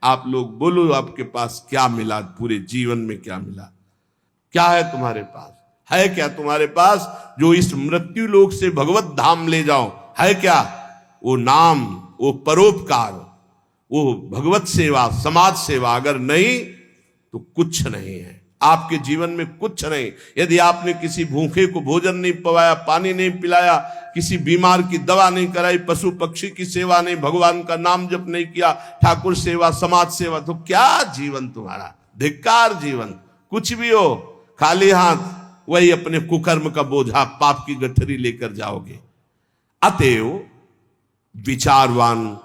आप लोग बोलो आपके पास क्या मिला, पूरे जीवन में क्या मिला? क्या है तुम्हारे पास? है क्या तुम्हारे पास जो इस मृत्यु लोक से भगवत धाम ले जाओ? है क्या? वो नाम, वो परोपकार, वो भगवत सेवा, समाज सेवा। अगर नहीं तो कुछ नहीं है आपके जीवन में, कुछ नहीं। यदि आपने किसी भूखे को भोजन नहीं पवाया, पानी नहीं पिलाया, किसी बीमार की दवा नहीं कराई, पशु पक्षी की सेवा नहीं, भगवान का नाम जप नहीं किया, ठाकुर सेवा, समाज सेवा, तो क्या जीवन तुम्हारा? धिक्कार जीवन। कुछ भी हो, खाली हाथ वही अपने कुकर्म का बोझा, पाप की गठरी लेकर जाओगे। अतएव विचारवान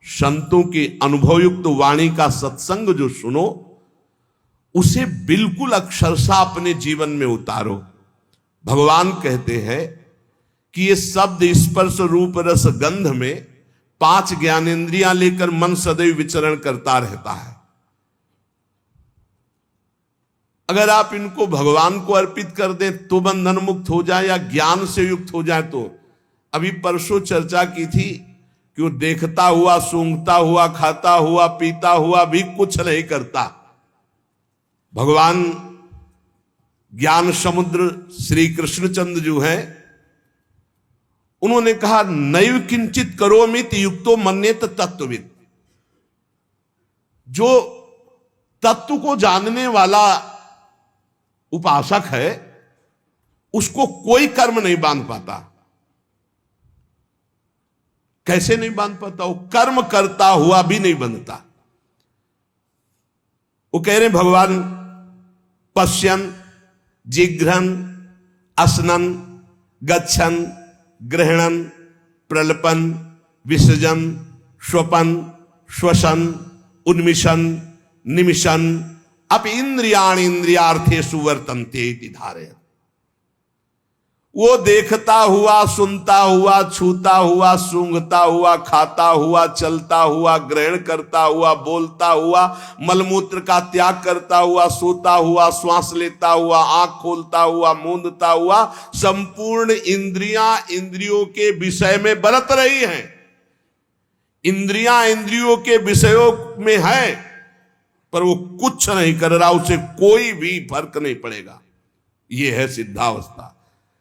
संतों की अनुभवयुक्त वाणी का सत्संग जो सुनो, उसे बिल्कुल अक्षरशः अपने जीवन में उतारो। भगवान कहते हैं कि ये शब्द स्पर्श रूप रस गंध में 5 ज्ञानेंद्रियां लेकर मन सदैव विचरण करता रहता है। अगर आप इनको भगवान को अर्पित कर दें तो बंधन मुक्त हो जाए, या ज्ञान से युक्त हो जाए तो। अभी परसों चर्चा की थी कि वो देखता हुआ, सूंघता हुआ, खाता हुआ, पीता हुआ भी कुछ नहीं करता। भगवान ज्ञान समुद्र श्री कृष्णचंद्र जो है, उन्होंने कहा नैव किंचित करोमित युक्तो मन्येत तत्वविद। जो तत्व को जानने वाला उपासक है, उसको कोई कर्म नहीं बांध पाता। कैसे नहीं बांध पाता? वो कर्म करता हुआ भी नहीं बंधता। वो कह रहे भगवान पश्यन, जिघ्रन, असनन, गच्छन, ग्रहणन, प्रलपन, विसर्जन, स्वपन, श्वसन, उन्मिशन, निमिशन, अप इंद्रियाण इंद्रियार्थे सुवर्तन्ते इति धारय। वो देखता हुआ, सुनता हुआ, छूता हुआ, सूंघता हुआ, खाता हुआ, चलता हुआ, ग्रहण करता हुआ, बोलता हुआ, मलमूत्र का त्याग करता हुआ, सोता हुआ, श्वास लेता हुआ, आंख खोलता हुआ, मूंदता हुआ, संपूर्ण इंद्रियां इंद्रियों के विषय में बरत रही हैं। इंद्रियां इंद्रियों के विषयों में है, पर वो कुछ नहीं कर रहा, उसे कोई भी फर्क नहीं पड़ेगा। ये है सिद्धावस्था।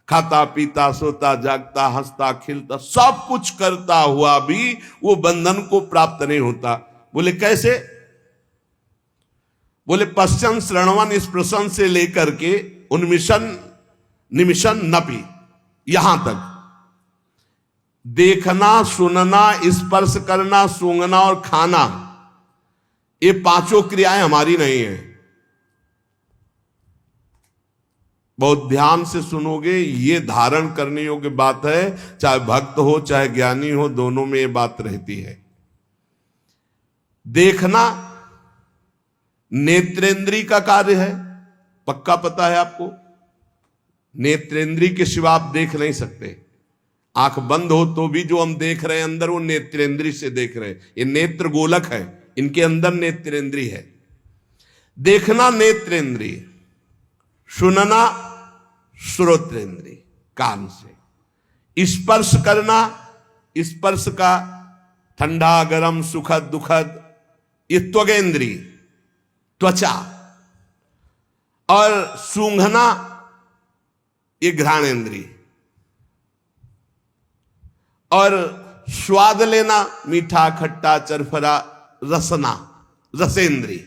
खाता पीता सोता जागता हंसता खिलता सब कुछ करता हुआ भी वो बंधन को प्राप्त नहीं होता। बोले कैसे? बोले पश्चन श्रवण स्पृशन से लेकर के उन्मिशन निमिशन नपी, यहां तक देखना, सुनना, स्पर्श करना, सूंघना और खाना, ये पांचों क्रियाएं हमारी नहीं है। बहुत ध्यान से सुनोगे, ये धारण करने योग्य बात है। चाहे भक्त हो चाहे ज्ञानी हो, दोनों में ये बात रहती है। देखना नेत्रेंद्री का कार्य है, पक्का पता है आपको। नेत्रेंद्री के सिवा आप देख नहीं सकते। आंख बंद हो तो भी जो हम देख रहे हैं अंदर, वो नेत्रेंद्री से देख रहे हैं। ये नेत्र गोलक है, इनके अंदर नेत्रेंद्री है। देखना नेत्रेंद्री, सुनना श्रोत्रेंद्री कान से, स्पर्श करना, स्पर्श का ठंडा गरम सुखद दुखद, ये त्वगेंद्री त्वचा, और सूंघना ये घ्राणेंद्री, और स्वाद लेना मीठा खट्टा चरफरा रसना रसेंद्री।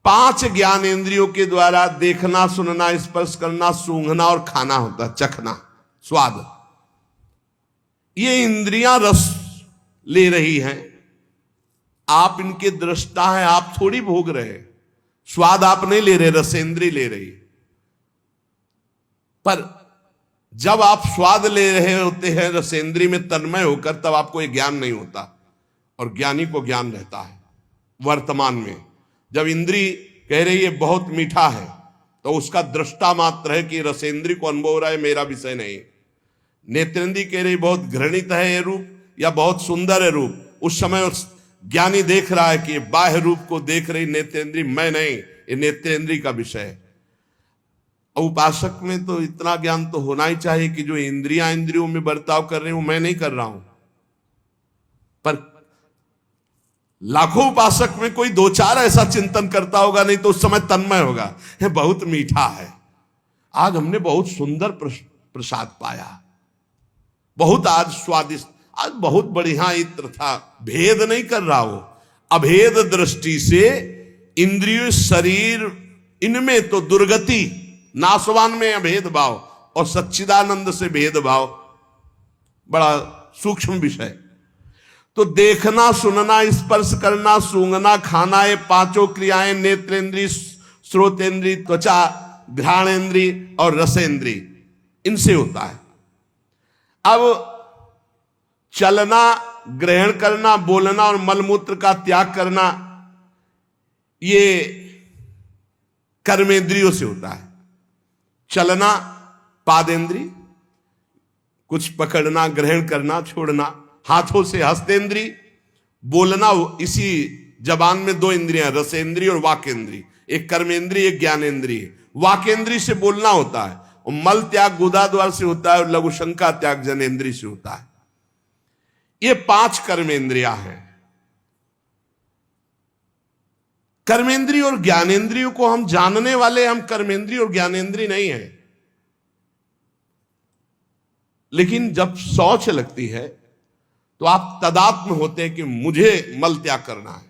पांच ज्ञानेंद्रियों के द्वारा देखना, सुनना, स्पर्श करना, सूंघना और खाना होता है, चखना, स्वाद। ये इंद्रियां रस ले रही हैं, आप इनके दृष्टा हैं, आप थोड़ी भोग रहे हैं। स्वाद आप नहीं ले रहे, रसेंद्री ले रही। पर जब आप स्वाद ले रहे होते हैं रसेंद्री में तन्मय होकर, तब आपको ये ज्ञान नहीं होता, और ज्ञानी को ज्ञान रहता है वर्तमान में। जब इंद्री कह रही है बहुत मीठा है, तो उसका दृष्टा मात्र है कि रसेंद्री को अनुभव हो रहा है, मेरा विषय नहीं। नेत्रेंद्री कह रही बहुत घृणित है ये रूप, या बहुत सुंदर है रूप, उस समय उस ज्ञानी देख रहा है कि बाह्य रूप को देख रही नेत्रेंद्री, मैं नहीं, ये नेत्रेंद्री का विषय है। उपासक में तो इतना ज्ञान तो होना ही चाहिए कि जो इंद्रियां इंद्रियों में बर्ताव कर रहे हैं वो मैं नहीं कर रहा हूं। पर लाखों उपासक में कोई दो चार ऐसा चिंतन करता होगा, नहीं तो उस समय तन्मय होगा, ये बहुत मीठा है, आज हमने बहुत सुंदर प्रसाद पाया, बहुत आज स्वादिष्ट, आज बहुत बढ़िया इत्र था। भेद नहीं कर रहा हो, अभेद दृष्टि से इंद्रिय शरीर इनमें तो दुर्गति, नाशवान में अभेद भाव और सच्चिदानंद से भेदभाव, बड़ा सूक्ष्म विषय। तो देखना, सुनना, स्पर्श करना, सूंघना, खाना, ये पांचों क्रियाएं नेत्रेंद्री, श्रोतेंद्री, त्वचा, घ्राणेंद्री और रसेंद्री, इनसे होता है। अब चलना, ग्रहण करना, बोलना और मलमूत्र का त्याग करना, ये कर्मेंद्रियों से होता है। चलना पादेंद्री, कुछ पकड़ना, ग्रहण करना, छोड़ना, हाथों से हस्तेंद्री, बोलना, इसी जबान में दो इंद्रियां, रसेंद्री और वाकेंद्री, एक कर्मेंद्री एक ज्ञानेंद्री। वाकेंद्री से बोलना होता है, और मल त्याग गुदा द्वार से होता है, और लघु शंका त्याग जनेंद्री से होता है। ये पांच कर्मेंद्रियां हैं। कर्मेंद्री और ज्ञानेंद्रियों को हम जानने वाले, हम कर्मेंद्री और ज्ञानेंद्री नहीं है। लेकिन जब शौच लगती है तो आप तदात्म होते हैं कि मुझे मल त्याग करना है,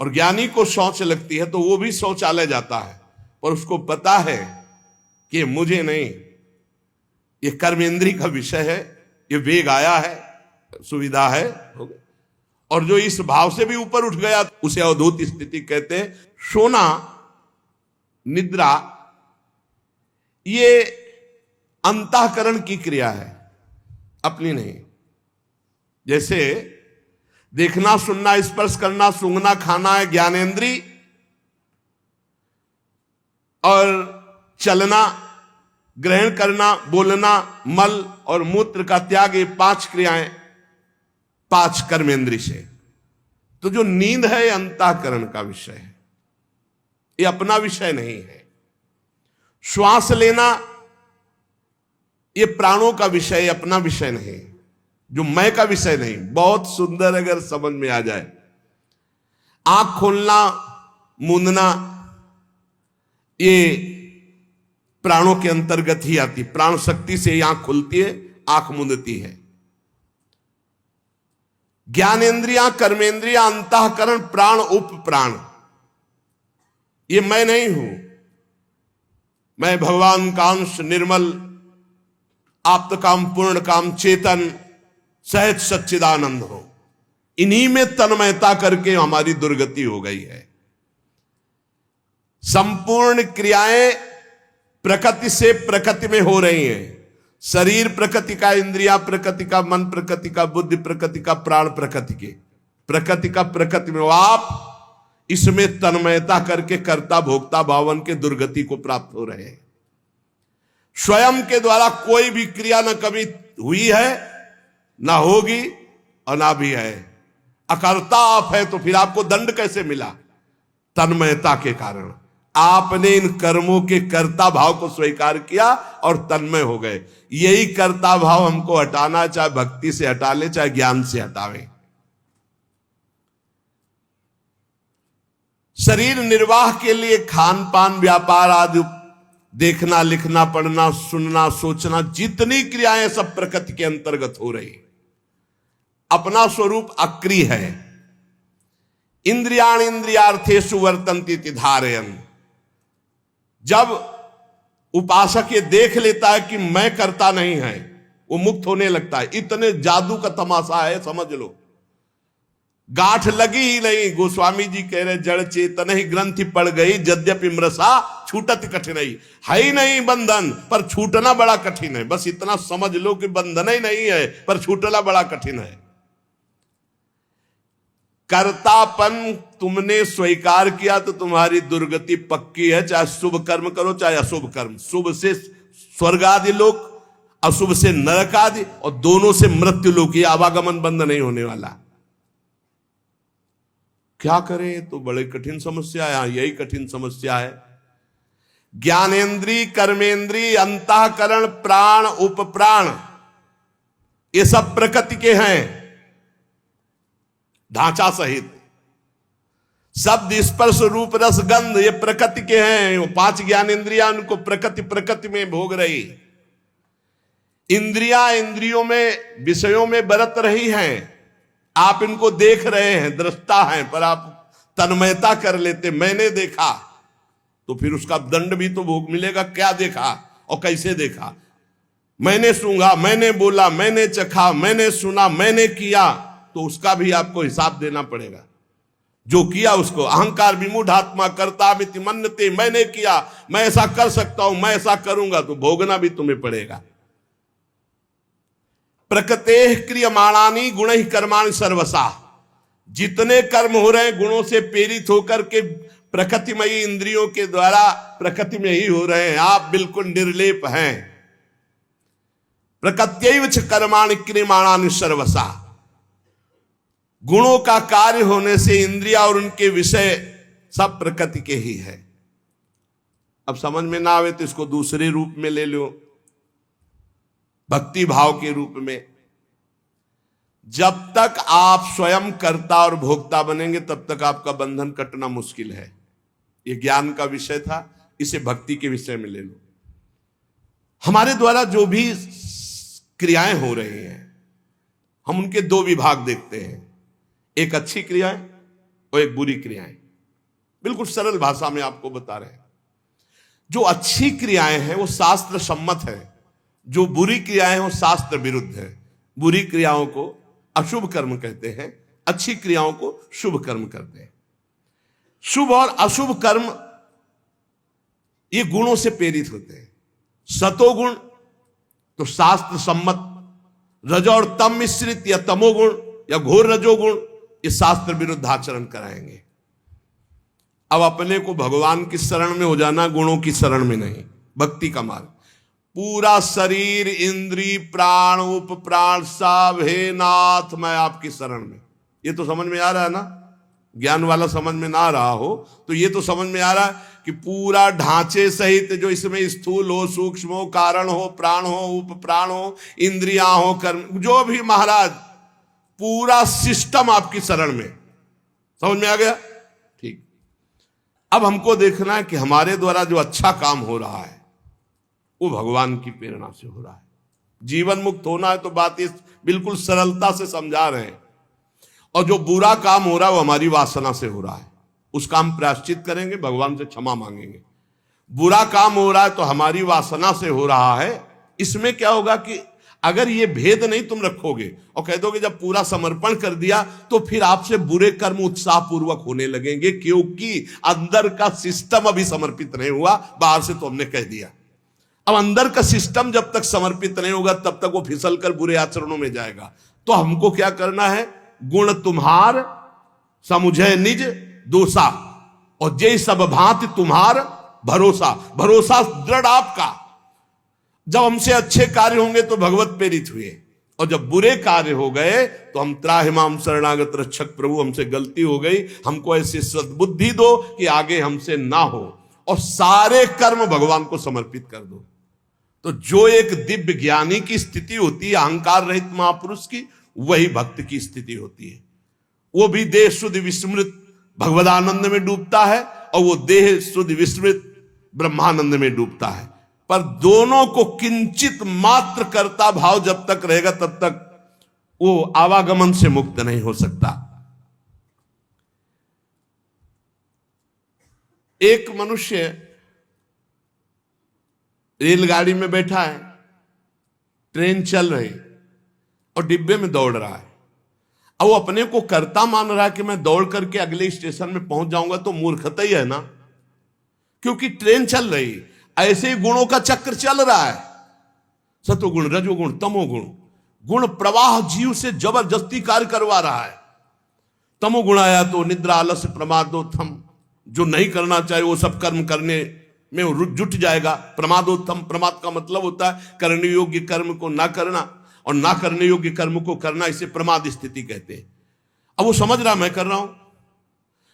और ज्ञानी को शौच लगती है तो वो भी शौचालय जाता है, पर उसको पता है कि मुझे नहीं, ये कर्मेंद्री का विषय है, ये वेग आया है, सुविधा है, और जो इस भाव से भी ऊपर उठ गया उसे अवधूत स्थिति कहते हैं। सोना, निद्रा, ये अंतःकरण की क्रिया है, अपनी नहीं। जैसे देखना, सुनना, स्पर्श करना, सूंघना, खाना है ज्ञानेंद्री, और चलना ग्रहण करना, बोलना, मल और मूत्र का त्याग, ये 5 क्रियाएं 5 कर्मेंद्रिय से। तो जो नींद है ये अंतःकरण का विषय है, ये अपना विषय नहीं है। श्वास लेना ये प्राणों का विषय, अपना विषय नहीं, जो मैं का विषय नहीं। बहुत सुंदर अगर समझ में आ जाए। आंख खोलना, मूंदना ये प्राणों के अंतर्गत ही आती। प्राण शक्ति से आंख खुलती है, आंख मूंदती है। ज्ञानेन्द्रिया, कर्मेंद्रिया, अंतःकरण, प्राण, उप प्राण, ये मैं नहीं हूं। मैं भगवान का अंश, निर्मल, आप्त काम, पूर्ण काम, चेतन, सहज सच्चिदानंद हो। इन्हीं में तन्मयता करके हमारी दुर्गति हो गई है। संपूर्ण क्रियाएं प्रकृति से प्रकृति में हो रही हैं। शरीर प्रकृति का, इंद्रिया प्रकृति का, मन प्रकृति का, बुद्धि प्रकृति का, प्राण प्रकृति के, प्रकृति का प्रकृति में। आप इसमें तन्मयता करके कर्ता भोक्ता भावन के दुर्गति को प्राप्त हो रहे हैं। स्वयं के द्वारा कोई भी क्रिया न कभी हुई है, ना होगी और ना भी है। अकर्ता आप है तो फिर आपको दंड कैसे मिला? तन्मयता के कारण। आपने इन कर्मों के कर्ता भाव को स्वीकार किया और तन्मय हो गए। यही कर्ता भाव हमको हटाना, चाहे भक्ति से हटा ले, चाहे ज्ञान से हटावे। शरीर निर्वाह के लिए खान पान, व्यापार आदि, देखना, लिखना, पढ़ना, सुनना, सोचना, जितनी क्रियाएं सब प्रकृति के अंतर्गत हो रही। अपना स्वरूप अक्रिय है। इंद्रियाण इंद्रियार्थेषु वर्तन्ते इति धारयन्। जब उपासक ये देख लेता है कि मैं करता नहीं है, वो मुक्त होने लगता है। इतने जादू का तमाशा है, समझ लो। गांठ लगी ही नहीं। गोस्वामी जी कह रहे जड़ चेतन ही ग्रंथि पड़ गई, यद्यपि मृषा छूटत कठिनाई। है ही नहीं बंधन, पर छूटना बड़ा कठिन है। बस इतना समझ लो कि बंधन ही नहीं है, पर छूटना बड़ा कठिन है। कर्तापन तुमने स्वीकार किया तो तुम्हारी दुर्गति पक्की है। चाहे शुभ कर्म करो, चाहे अशुभ कर्म। शुभ से स्वर्ग आदि लोक, अशुभ से नरक आदि, और दोनों से मृत्यु लोक। ये आवागमन बंद नहीं होने वाला। क्या करें? तो बड़े कठिन समस्या है। यही कठिन समस्या है। ज्ञानेन्द्रीय, कर्मेंद्रीय, अंतःकरण, प्राण, उपप्राण, ये सब प्रकृति के हैं, ढांचा सहित। शब्द, स्पर्श, रूप, रस, गंध, ये प्रकृति के हैं। वो 5 ज्ञानेन्द्रियां उनको प्रकृति में भोग रही। इंद्रियां इंद्रियों में, विषयों में बरत रही हैं। आप इनको देख रहे हैं, दृष्टा हैं, पर आप तन्मयता कर लेते, मैंने देखा, तो फिर उसका दंड भी तो भोग मिलेगा। क्या देखा और कैसे देखा? मैंने सूंघा, मैंने बोला, मैंने चखा, मैंने सुना, मैंने किया, तो उसका भी आपको हिसाब देना पड़ेगा। जो किया उसको। अहंकार विमूढ़ात्मा कर्तामिति मन्यते, मैंने किया, मैं ऐसा कर सकता हूं, मैं ऐसा करूंगा, तो भोगना भी तुम्हें पड़ेगा। प्रकृतेः क्रियमाणानि गुणैः कर्माणि सर्वसा। जितने कर्म हो रहे हैं गुणों से प्रेरित होकर के प्रकृतिमयी इंद्रियों के द्वारा प्रकृति में ही हो रहे हैं। आप बिल्कुल निर्लेप हैं। प्रकृत्यैव च कर्माणि क्रियमाणानि सर्वसा। गुणों का कार्य होने से इंद्रिया और उनके विषय सब प्रकृति के ही है। अब समझ में ना आवे तो इसको दूसरे रूप में ले लो, भक्ति भाव के रूप में। जब तक आप स्वयं कर्ता और भोक्ता बनेंगे तब तक आपका बंधन कटना मुश्किल है। यह ज्ञान का विषय था, इसे भक्ति के विषय में ले लो। हमारे द्वारा जो भी क्रियाएं हो रही हैं, हम उनके 2 विभाग देखते हैं, एक अच्छी क्रियाएं और एक बुरी क्रियाएं। बिल्कुल सरल भाषा में आपको बता रहे हैं। जो अच्छी क्रियाएं हैं वो शास्त्र सम्मत है, जो बुरी क्रियाएं हैं वो शास्त्र विरुद्ध है। बुरी क्रियाओं को अशुभ कर्म कहते हैं, अच्छी क्रियाओं को शुभ कर्म कहते हैं। शुभ और अशुभ कर्म ये गुणों से प्रेरित होते हैं। सतोगुण तो शास्त्र सम्मत, रजो और तम मिश्रित या तमोगुण या घोर रजोगुण ये शास्त्र विरुद्ध आचरण कराएंगे। अब अपने को भगवान की शरण में हो जाना, गुणों की शरण में नहीं। भक्ति का मार्ग। पूरा शरीर, इंद्री, प्राण, उप प्राण सब, हे नाथ मैं आपकी शरण में। ये तो समझ में आ रहा है ना? ज्ञान वाला समझ में ना आ रहा हो तो ये तो समझ में आ रहा है कि पूरा ढांचे सहित जो इसमें स्थूल हो, सूक्ष्म हो, कारण हो, प्राण हो, उप प्राण हो, इंद्रियां हो, कर्म, जो भी महाराज पूरा सिस्टम आपकी शरण में। समझ में आ गया? ठीक। अब हमको देखना है कि हमारे द्वारा जो अच्छा काम हो रहा है वो भगवान की प्रेरणा से हो रहा है। जीवन मुक्त होना है तो बात इस बिल्कुल सरलता से समझा रहे हैं। और जो बुरा काम हो रहा है वो हमारी वासना से हो रहा है, उसका हम प्रायश्चित करेंगे, भगवान से क्षमा मांगेंगे। बुरा काम हो रहा है तो हमारी वासना से हो रहा है। इसमें क्या होगा कि अगर ये भेद नहीं तुम रखोगे और कह दोगे जब पूरा समर्पण कर दिया तो फिर आपसे बुरे कर्म उत्साह पूर्वक होने लगेंगे, क्योंकि अंदर का सिस्टम अभी समर्पित नहीं हुआ, बाहर से तो हमने कह दिया। अब अंदर का सिस्टम जब तक समर्पित नहीं होगा तब तक वो फिसल कर बुरे आचरणों में जाएगा। तो हमको क्या करना है? गुण तुम्हार समुझे निज दोषा, और जय सब भांति तुम्हार भरोसा। भरोसा दृढ़ आपका। जब हमसे अच्छे कार्य होंगे तो भगवत प्रेरित हुए, और जब बुरे कार्य हो गए तो हम त्राहिमाम शरणागत रक्षक प्रभु, हमसे गलती हो गई, हमको ऐसी सद्बुद्धि दो कि आगे हमसे ना हो, और सारे कर्म भगवान को समर्पित कर दो। तो जो एक दिव्य ज्ञानी की स्थिति होती है, अहंकार रहित महापुरुष की, वही भक्त की स्थिति होती है। वो भी देह शुद्ध विस्मृत भगवदानंद में डूबता है, और वो देह शुद्ध विस्मृत ब्रह्मानंद में डूबता है। पर दोनों को किंचित मात्र कर्ता भाव जब तक रहेगा तब तक वो आवागमन से मुक्त नहीं हो सकता। एक मनुष्य रेलगाड़ी में बैठा है, ट्रेन चल रही और डिब्बे में दौड़ रहा है। अब वो अपने को कर्ता मान रहा है कि मैं दौड़ करके अगले स्टेशन में पहुंच जाऊंगा, तो मूर्खता ही है ना, क्योंकि ट्रेन चल रही। ऐसे ही गुणों का चक्र चल रहा है, सतोगुण, रजोगुण, तमोगुण। गुण प्रवाह जीव से जबरदस्ती कार्य करवा रहा है। तमोगुण आया तो निद्रा, आलस्य, प्रमादोत्थम, जो नहीं करना चाहिए वो सब कर्म करने में जुट जाएगा। प्रमादोत्थम, प्रमाद का मतलब होता है करने योग्य कर्म को ना करना, और ना करने योग्य कर्म को करना, इसे प्रमाद स्थिति कहते हैं। अब वो समझ रहा मैं कर रहा हूं।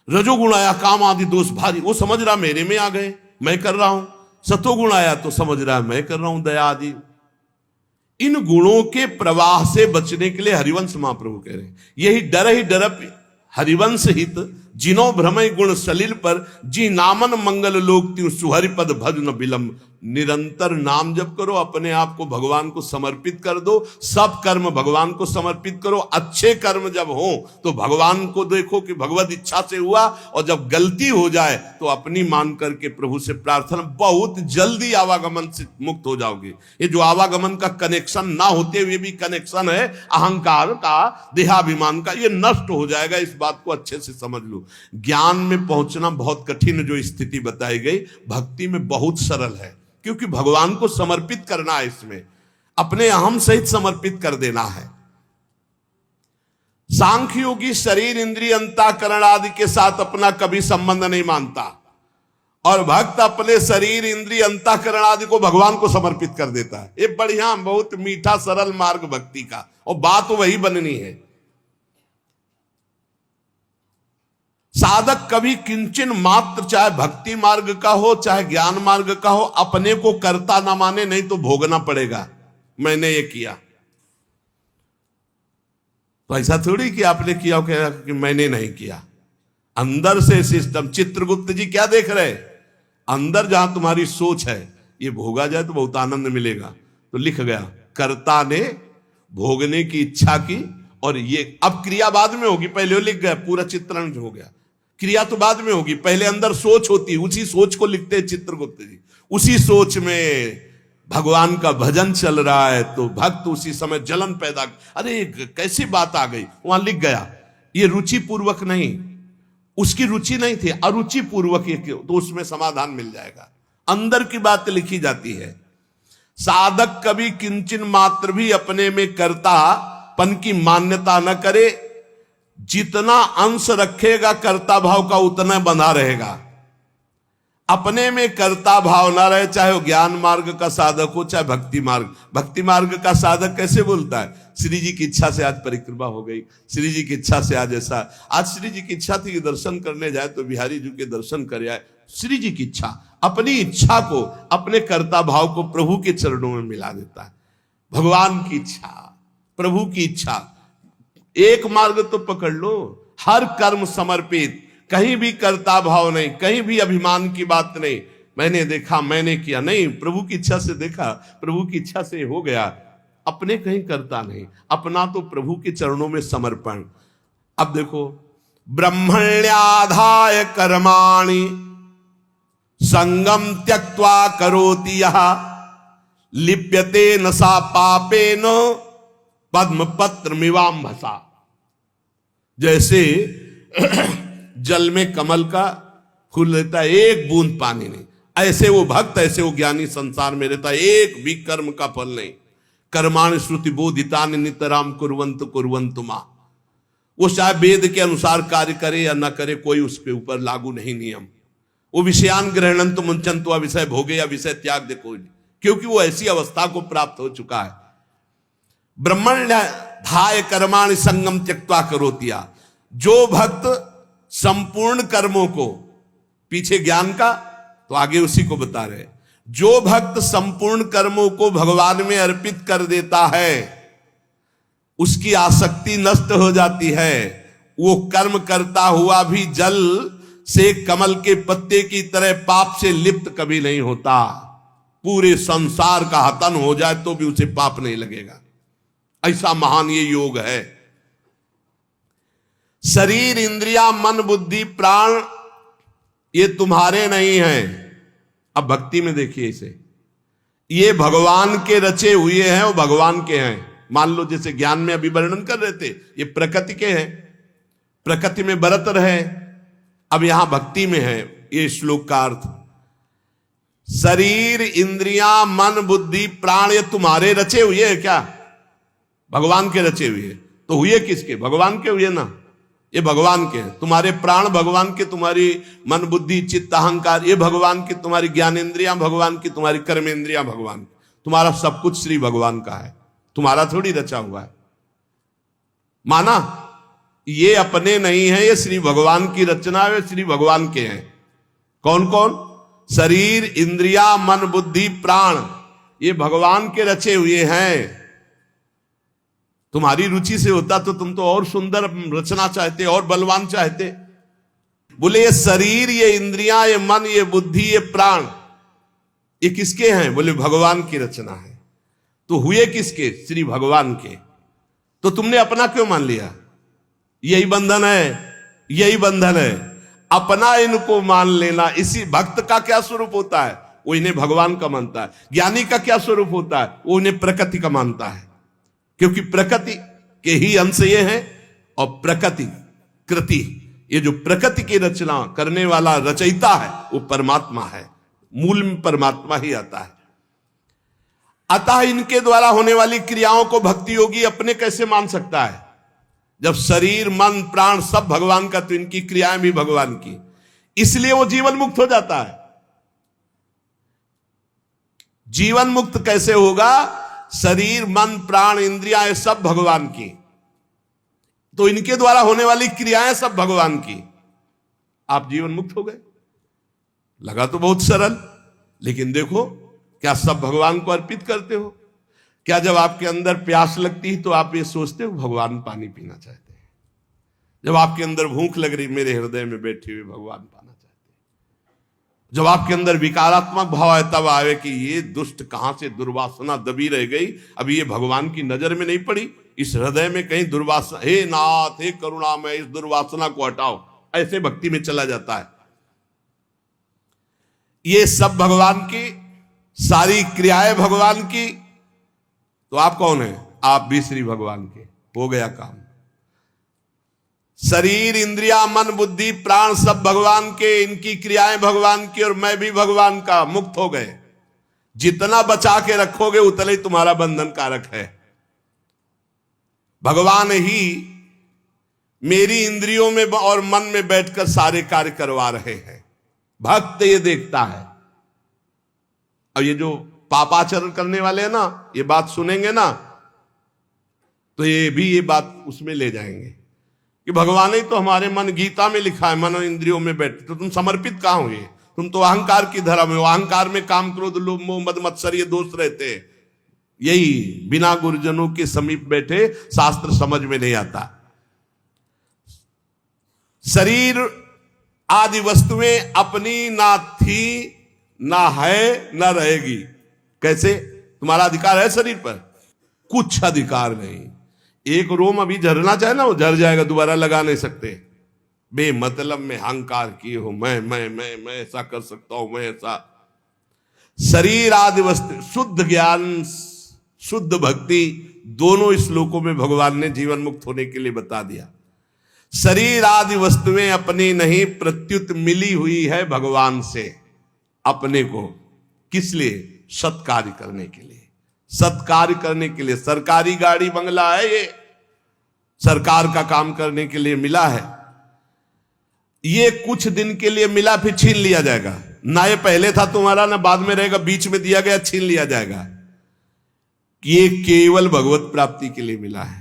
रजोगुण आया, काम आदि दोष भारी, वो समझ रहा मेरे में आ गए, मैं कर रहा हूं। सतोगुण आया तो समझ रहा है मैं कर रहा हूं, दया आदि। इन गुणों के प्रवाह से बचने के लिए हरिवंश महाप्रभु कह रहे हैं, यही डर ही डरप हरिवंश हित, जिनो भ्रमय गुण सलिल पर, जी नामन मंगल लोक त्यू सुहरिपद भज न विलंब। निरंतर नाम जप करो, अपने आप को भगवान को समर्पित कर दो, सब कर्म भगवान को समर्पित करो। अच्छे कर्म जब हो तो भगवान को देखो कि भगवत इच्छा से हुआ, और जब गलती हो जाए तो अपनी मान करके प्रभु से प्रार्थना, बहुत जल्दी आवागमन से मुक्त हो जाओगे। ये जो आवागमन का कनेक्शन ना होते हुए भी कनेक्शन है अहंकार का, देहाभिमान का, ये नष्ट हो जाएगा। इस बात को अच्छे से समझ लो। ज्ञान में पहुंचना बहुत कठिन जो स्थिति बताई गई, भक्ति में बहुत सरल है, क्योंकि भगवान को समर्पित करना है, इसमें अपने अहम सहित समर्पित कर देना है। सांख्य योगी शरीर, इंद्रिय, अंतःकरण आदि के साथ अपना कभी संबंध नहीं मानता, और भक्त अपने शरीर, इंद्रिय, अंतःकरण आदि को भगवान को समर्पित कर देता है। ये बढ़िया, बहुत मीठा सरल मार्ग भक्ति का, और बात वही बननी है। साधक कभी किंचन मात्र, चाहे भक्ति मार्ग का हो चाहे ज्ञान मार्ग का हो, अपने को कर्ता ना माने, नहीं तो भोगना पड़ेगा। मैंने ये किया तो ऐसा थोड़ी कि आपने किया कि मैंने नहीं किया। अंदर से सिस्टम। चित्रगुप्त जी क्या देख रहे? अंदर जहां तुम्हारी सोच है, ये भोगा जाए तो बहुत आनंद मिलेगा, तो लिख गया कर्ता ने भोगने की इच्छा की, और ये अब क्रिया बाद में होगी, पहले वो लिख गया, पूरा चित्रण हो गया। क्रिया तो बाद में होगी, पहले अंदर सोच होती है, उसी सोच को लिखते हैं चित्रगुप्त जी। उसी सोच में भगवान का भजन चल रहा है तो भक्त उसी समय जलन पैदा, अरे कैसी बात आ गई, वहां लिख गया। ये रुचि पूर्वक नहीं, उसकी रुचि नहीं थी, अरुचि पूर्वक ये, तो उसमें समाधान मिल जाएगा। अंदर की बात लिखी जाती है। साधक कभी किंचन मात्र भी अपने में कर्तापन की मान्यता न करे, जितना अंश रखेगा कर्ता भाव का उतना बंधा रहेगा। अपने में कर्ता भाव ना रहे, चाहे वो ज्ञान मार्ग का साधक हो चाहे भक्ति मार्ग। भक्ति मार्ग का साधक कैसे बोलता है, श्री जी की इच्छा से आज परिक्रमा हो गई, श्री जी की इच्छा से आज ऐसा, आज श्री जी की इच्छा थी कि दर्शन करने जाए तो बिहारी जी के दर्शन कर आए, श्री जी की इच्छा। अपनी इच्छा को, अपने कर्ता भाव को प्रभु के चरणों में मिला देता है। भगवान की इच्छा, प्रभु की इच्छा, एक मार्ग तो पकड़ लो, हर कर्म समर्पित, कहीं भी कर्ता भाव नहीं, कहीं भी अभिमान की बात नहीं, मैंने देखा मैंने किया नहीं, प्रभु की इच्छा से देखा, प्रभु की इच्छा से हो गया, अपने कहीं करता नहीं, अपना तो प्रभु के चरणों में समर्पण। अब देखो, ब्रह्मण्याधाय कर्माणि संगम त्यक्त्वा करोति यः लिप्यते न सा पापेन पद्म पत्र मिवाम्भसा। जैसे जल में कमल का फूल रहता है, एक बूंद पानी नहीं, ऐसे वो भक्त, ऐसे वो ज्ञानी संसार में रहता है, एक भी कर्म का फल नहीं। कर्माणि श्रुति बोधितानि नितराम कुर्वन्तु कुर्वन्तु मा। वो चाहे वेद के अनुसार कार्य करे या न करे, कोई उसके ऊपर लागू नहीं नियम। वो विषयान ग्रहणंतु मुंचन्तु, विषय भोगे या विषय त्याग दे कोई नहीं, क्योंकि वो ऐसी अवस्था को प्राप्त हो चुका है। ब्रह्मण्याधाय कर्माणि संगम त्यक्त्वा करोति। जो भक्त संपूर्ण कर्मों को, पीछे ज्ञान का तो आगे उसी को बता रहे, जो भक्त संपूर्ण कर्मों को भगवान में अर्पित कर देता है, उसकी आसक्ति नष्ट हो जाती है। वो कर्म करता हुआ भी जल से कमल के पत्ते की तरह पाप से लिप्त कभी नहीं होता। पूरे संसार का हतन हो जाए तो भी उसे पाप नहीं लगेगा, ऐसा महान ये योग है। शरीर इंद्रिया मन बुद्धि प्राण ये तुम्हारे नहीं हैं। अब भक्ति में देखिए इसे, ये भगवान के रचे हुए हैं, वो भगवान के हैं। मान लो जैसे ज्ञान में अभी वर्णन कर रहे थे, ये प्रकृति के हैं, प्रकृति में बरत रहे। अब यहां भक्ति में है ये श्लोक का अर्थ, शरीर इंद्रियां मन बुद्धि प्राण ये तुम्हारे रचे हुए हैं क्या? भगवान के रचे हुए। तो हुए किसके? भगवान के हुए ना, ये भगवान के हैं। तुम्हारे प्राण भगवान के, तुम्हारी मन बुद्धि चित्त अहंकार ये भगवान की, तुम्हारी ज्ञानेन्द्रियां भगवान की, तुम्हारी कर्मेंद्रियां भगवान की, तुम्हारा सब कुछ श्री भगवान का है, तुम्हारा थोड़ी रचा हुआ है। माना ये अपने नहीं है, ये श्री भगवान की रचना है, श्री भगवान के हैं। कौन कौन? शरीर इंद्रिया मन बुद्धि प्राण ये भगवान के रचे हुए हैं। तुम्हारी रुचि से होता तो तुम तो और सुंदर रचना चाहते, और बलवान चाहते। बोले ये शरीर ये इंद्रियां ये मन ये बुद्धि ये प्राण ये किसके हैं? बोले भगवान की रचना है। तो हुए किसके? श्री भगवान के। तो तुमने अपना क्यों मान लिया? यही बंधन है, यही बंधन है, अपना इनको मान लेना। इसी भक्त का क्या स्वरूप होता है? वो इन्हें भगवान का मानता है। ज्ञानी का क्या स्वरूप होता है? वो इन्हें प्रकृति का मानता है, क्योंकि प्रकृति के ही अंश ये है। और प्रकृति कृति, ये जो प्रकृति की रचना करने वाला रचयिता है वो परमात्मा है, मूल में परमात्मा ही आता है। अतः इनके द्वारा होने वाली क्रियाओं को भक्ति योगी अपने कैसे मान सकता है? जब शरीर मन प्राण सब भगवान का, तो इनकी क्रियाएं भी भगवान की, इसलिए वो जीवन मुक्त हो जाता है। जीवन मुक्त कैसे होगा? शरीर मन प्राण इंद्रियां ये सब भगवान की, तो इनके द्वारा होने वाली क्रियाएं सब भगवान की, आप जीवन मुक्त हो गए। लगा तो बहुत सरल, लेकिन देखो क्या सब भगवान को अर्पित करते हो? क्या जब आपके अंदर प्यास लगती है तो आप ये सोचते हो भगवान पानी पीना चाहते हैं? जब आपके अंदर भूख लग रही, मेरे हृदय में बैठे हुए भगवान पाना चाहते हैं। जब आपके अंदर विकारात्मक भाव है, तब आवे कि ये दुष्ट कहां से दुर्वासना दबी रह गई, अभी ये भगवान की नजर में नहीं पड़ी, इस हृदय में कहीं दुर्वासना, हे नाथ हे करुणामय इस दुर्वासना को हटाओ, ऐसे भक्ति में चला जाता है। ये सब भगवान की, सारी क्रियाएं भगवान की, तो आप कौन है? आप भी श्री भगवान के। हो गया काम। शरीर इंद्रिया मन बुद्धि प्राण सब भगवान के, इनकी क्रियाएं भगवान की, और मैं भी भगवान का। मुक्त हो गए। जितना बचा के रखोगे उतना ही तुम्हारा बंधन कारक है। भगवान ही मेरी इंद्रियों में और मन में बैठकर सारे कार्य करवा रहे हैं। भक्त ये देखता है। अब ये जो पापाचरण करने वाले हैं ना, ये बात सुनेंगे ना तो ये बात उसमें ले जाएंगे कि भगवान ही तो हमारे मन, गीता में लिखा है मन और इंद्रियों में बैठे, तो तुम समर्पित कहां हुए? तुम तो अहंकार की धरा में हो। अहंकार में काम, क्रोध, लोभ, मोह, मद, मत्सर ये दोष रहते हैं। यही बिना गुरुजनों के समीप बैठे शास्त्र समझ में नहीं आता। शरीर आदि वस्तुएं अपनी ना थी, ना है, ना रहेगी। कैसे? तुम्हारा अधिकार है शरीर पर? कुछ अधिकार नहीं। एक रोम अभी झरना चाहे ना, वो झर जाएगा, दोबारा लगा नहीं सकते। बेमतलब में अहंकार किए हो, मैं ऐसा कर सकता हूं, मैं ऐसा। शरीर आदि वस्तु, शुद्ध ज्ञान, शुद्ध भक्ति, दोनों श्लोकों में भगवान ने जीवन मुक्त होने के लिए बता दिया। शरीर आदि वस्तुएं अपनी नहीं, प्रत्युत मिली हुई है भगवान से अपने को। किस लिए? सत्कार्य करने के लिए। सत्कार्य करने के लिए। सरकारी गाड़ी बंगला है, ये सरकार का काम करने के लिए मिला है। ये कुछ दिन के लिए मिला, फिर छीन लिया जाएगा। ना ये पहले था तुम्हारा, ना बाद में रहेगा, बीच में दिया गया, छीन लिया जाएगा। ये केवल भगवत प्राप्ति के लिए मिला है।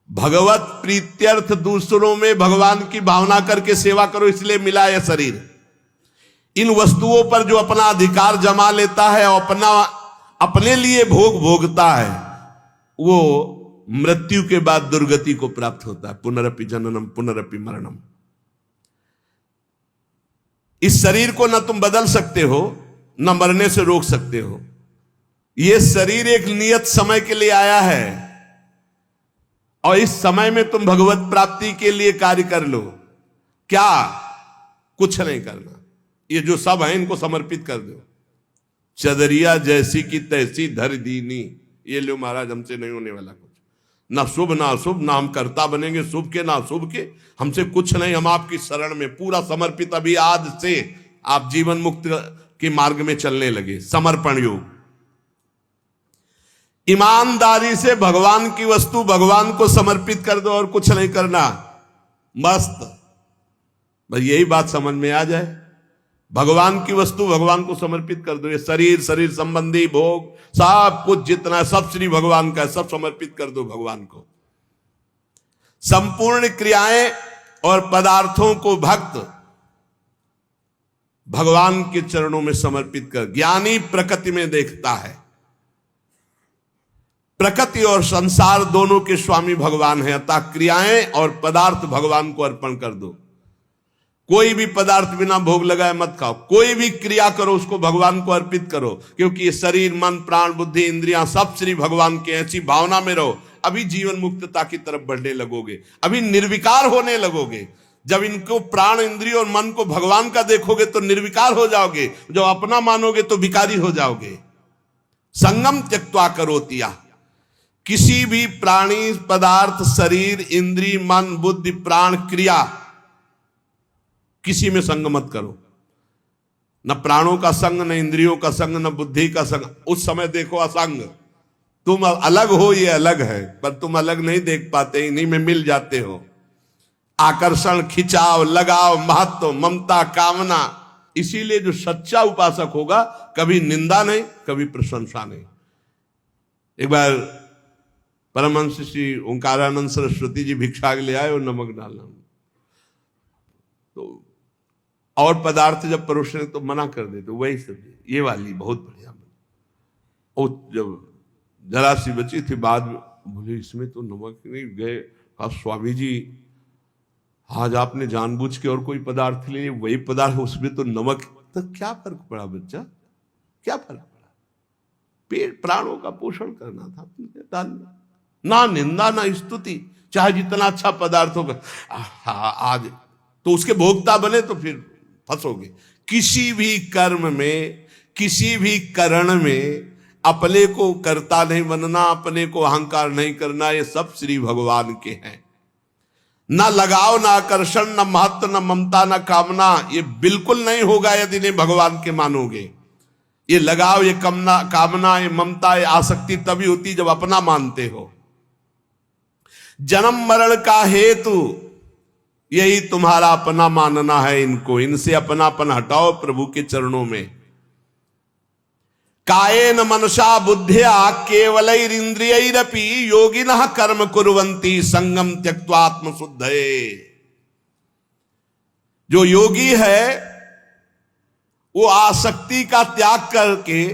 भगवत प्रीत्यर्थ, दूसरों में भगवान की भावना करके सेवा करो, इसलिए मिला है शरीर। इन वस्तुओं पर जो अपना अधिकार जमा लेता है और अपने लिए भोग भोगता है, वो मृत्यु के बाद दुर्गति को प्राप्त होता है। पुनरपि जननम पुनरपि मरणम। इस शरीर को न तुम बदल सकते हो, न मरने से रोक सकते हो। यह शरीर एक नियत समय के लिए आया है और इस समय में तुम भगवत प्राप्ति के लिए कार्य कर लो। क्या? कुछ नहीं करना। ये जो सब है इनको समर्पित कर दो। चदरिया जैसी की तैसी धर दीनी। ये लो महाराज, हमसे नहीं होने वाला कुछ। ना शुभ ना अशुभ, ना हम कर्ता बनेंगे शुभ के ना अशुभ के। हमसे कुछ नहीं, हम आपकी शरण में पूरा समर्पित। अभी आज से आप जीवन मुक्त के मार्ग में चलने लगे। समर्पण योग। ईमानदारी से भगवान की वस्तु भगवान को समर्पित कर दो और कुछ नहीं करना। मस्त। बस यही बात समझ में आ जाए। भगवान की वस्तु भगवान को समर्पित कर दो। ये शरीर, शरीर संबंधी भोग, सब कुछ जितना, सब श्री भगवान का है, सब समर्पित कर दो भगवान को। संपूर्ण क्रियाएं और पदार्थों को भक्त भगवान के चरणों में समर्पित कर। ज्ञानी प्रकृति में देखता है। प्रकृति और संसार दोनों के स्वामी भगवान है, अतः क्रियाएं और पदार्थ भगवान को अर्पण कर दो। कोई भी पदार्थ बिना भोग लगाए मत खाओ। कोई भी क्रिया करो उसको भगवान को अर्पित करो, क्योंकि ये शरीर, मन, प्राण, बुद्धि, इंद्रियां सब श्री भगवान के। ऐसी भावना में रहो। अभी जीवन मुक्तता की तरफ बढ़ने लगोगे, अभी निर्विकार होने लगोगे। जब इनको प्राण, इंद्रिय और मन को भगवान का देखोगे तो निर्विकार हो जाओगे। जब अपना मानोगे तो विकारी हो जाओगे। संगम त्यक्त्वा करोतिया। किसी भी प्राणी, पदार्थ, शरीर, इंद्रिय, मन, बुद्धि, प्राण, क्रिया, किसी में संग मत करो। न प्राणों का संग, न इंद्रियों का संग, न बुद्धि का संग। उस समय देखो असंग। तुम अलग हो, ये अलग है, पर तुम अलग नहीं देख पाते, इन्हीं में मिल जाते हो। आकर्षण, खिंचाव, लगाव, महत्व, ममता, कामना। इसीलिए जो सच्चा उपासक होगा, कभी निंदा नहीं, कभी प्रशंसा नहीं। एक बार परमहंस श्री ओंकारानंद सरस्वती जी भिक्षा के लिए आए और नमक डालना, तो और पदार्थ जब परोसने तो मना कर देते, वही सब्जी ये वाली बहुत बढ़िया बनी। और जब जरा सी बची थी, बाद में बोले इसमें तो नमक नहीं। गए, कहा स्वामी जी आज आपने जानबूझ के और कोई पदार्थ ले, वही पदार्थ उसमें तो नमक। तो क्या फर्क पड़ा बच्चा, क्या फर्क पड़ा? पेट प्राणों का पोषण करना था, डालना। ना निंदा ना स्तुति, चाहे जितना अच्छा पदार्थ होगा। आज तो उसके भोक्ता बने तो फिर फंसोगे। किसी भी कर्म में, किसी भी करण में अपने को कर्ता नहीं बनना, अपने को अहंकार नहीं करना। ये सब श्री भगवान के हैं। ना लगाव, ना आकर्षण, ना महत्व, ना ममता, ना कामना। ये बिल्कुल नहीं होगा यदि नहीं भगवान के मानोगे। ये लगाव, ये कामना, ये ममता, ये आसक्ति तभी होती जब अपना मानते हो। जन्म मरण का हेतु यही तुम्हारा अपना मानना है इनको, इनसे अपनापन हटाओ प्रभु के चरणों में। कायेन मनसा बुद्धिया केवलैरिंद्रियैरपि योगिनः कर्म कुर्वन्ति संगम त्यक्त्वा आत्मशुद्धये। जो योगी है वो आसक्ति का त्याग करके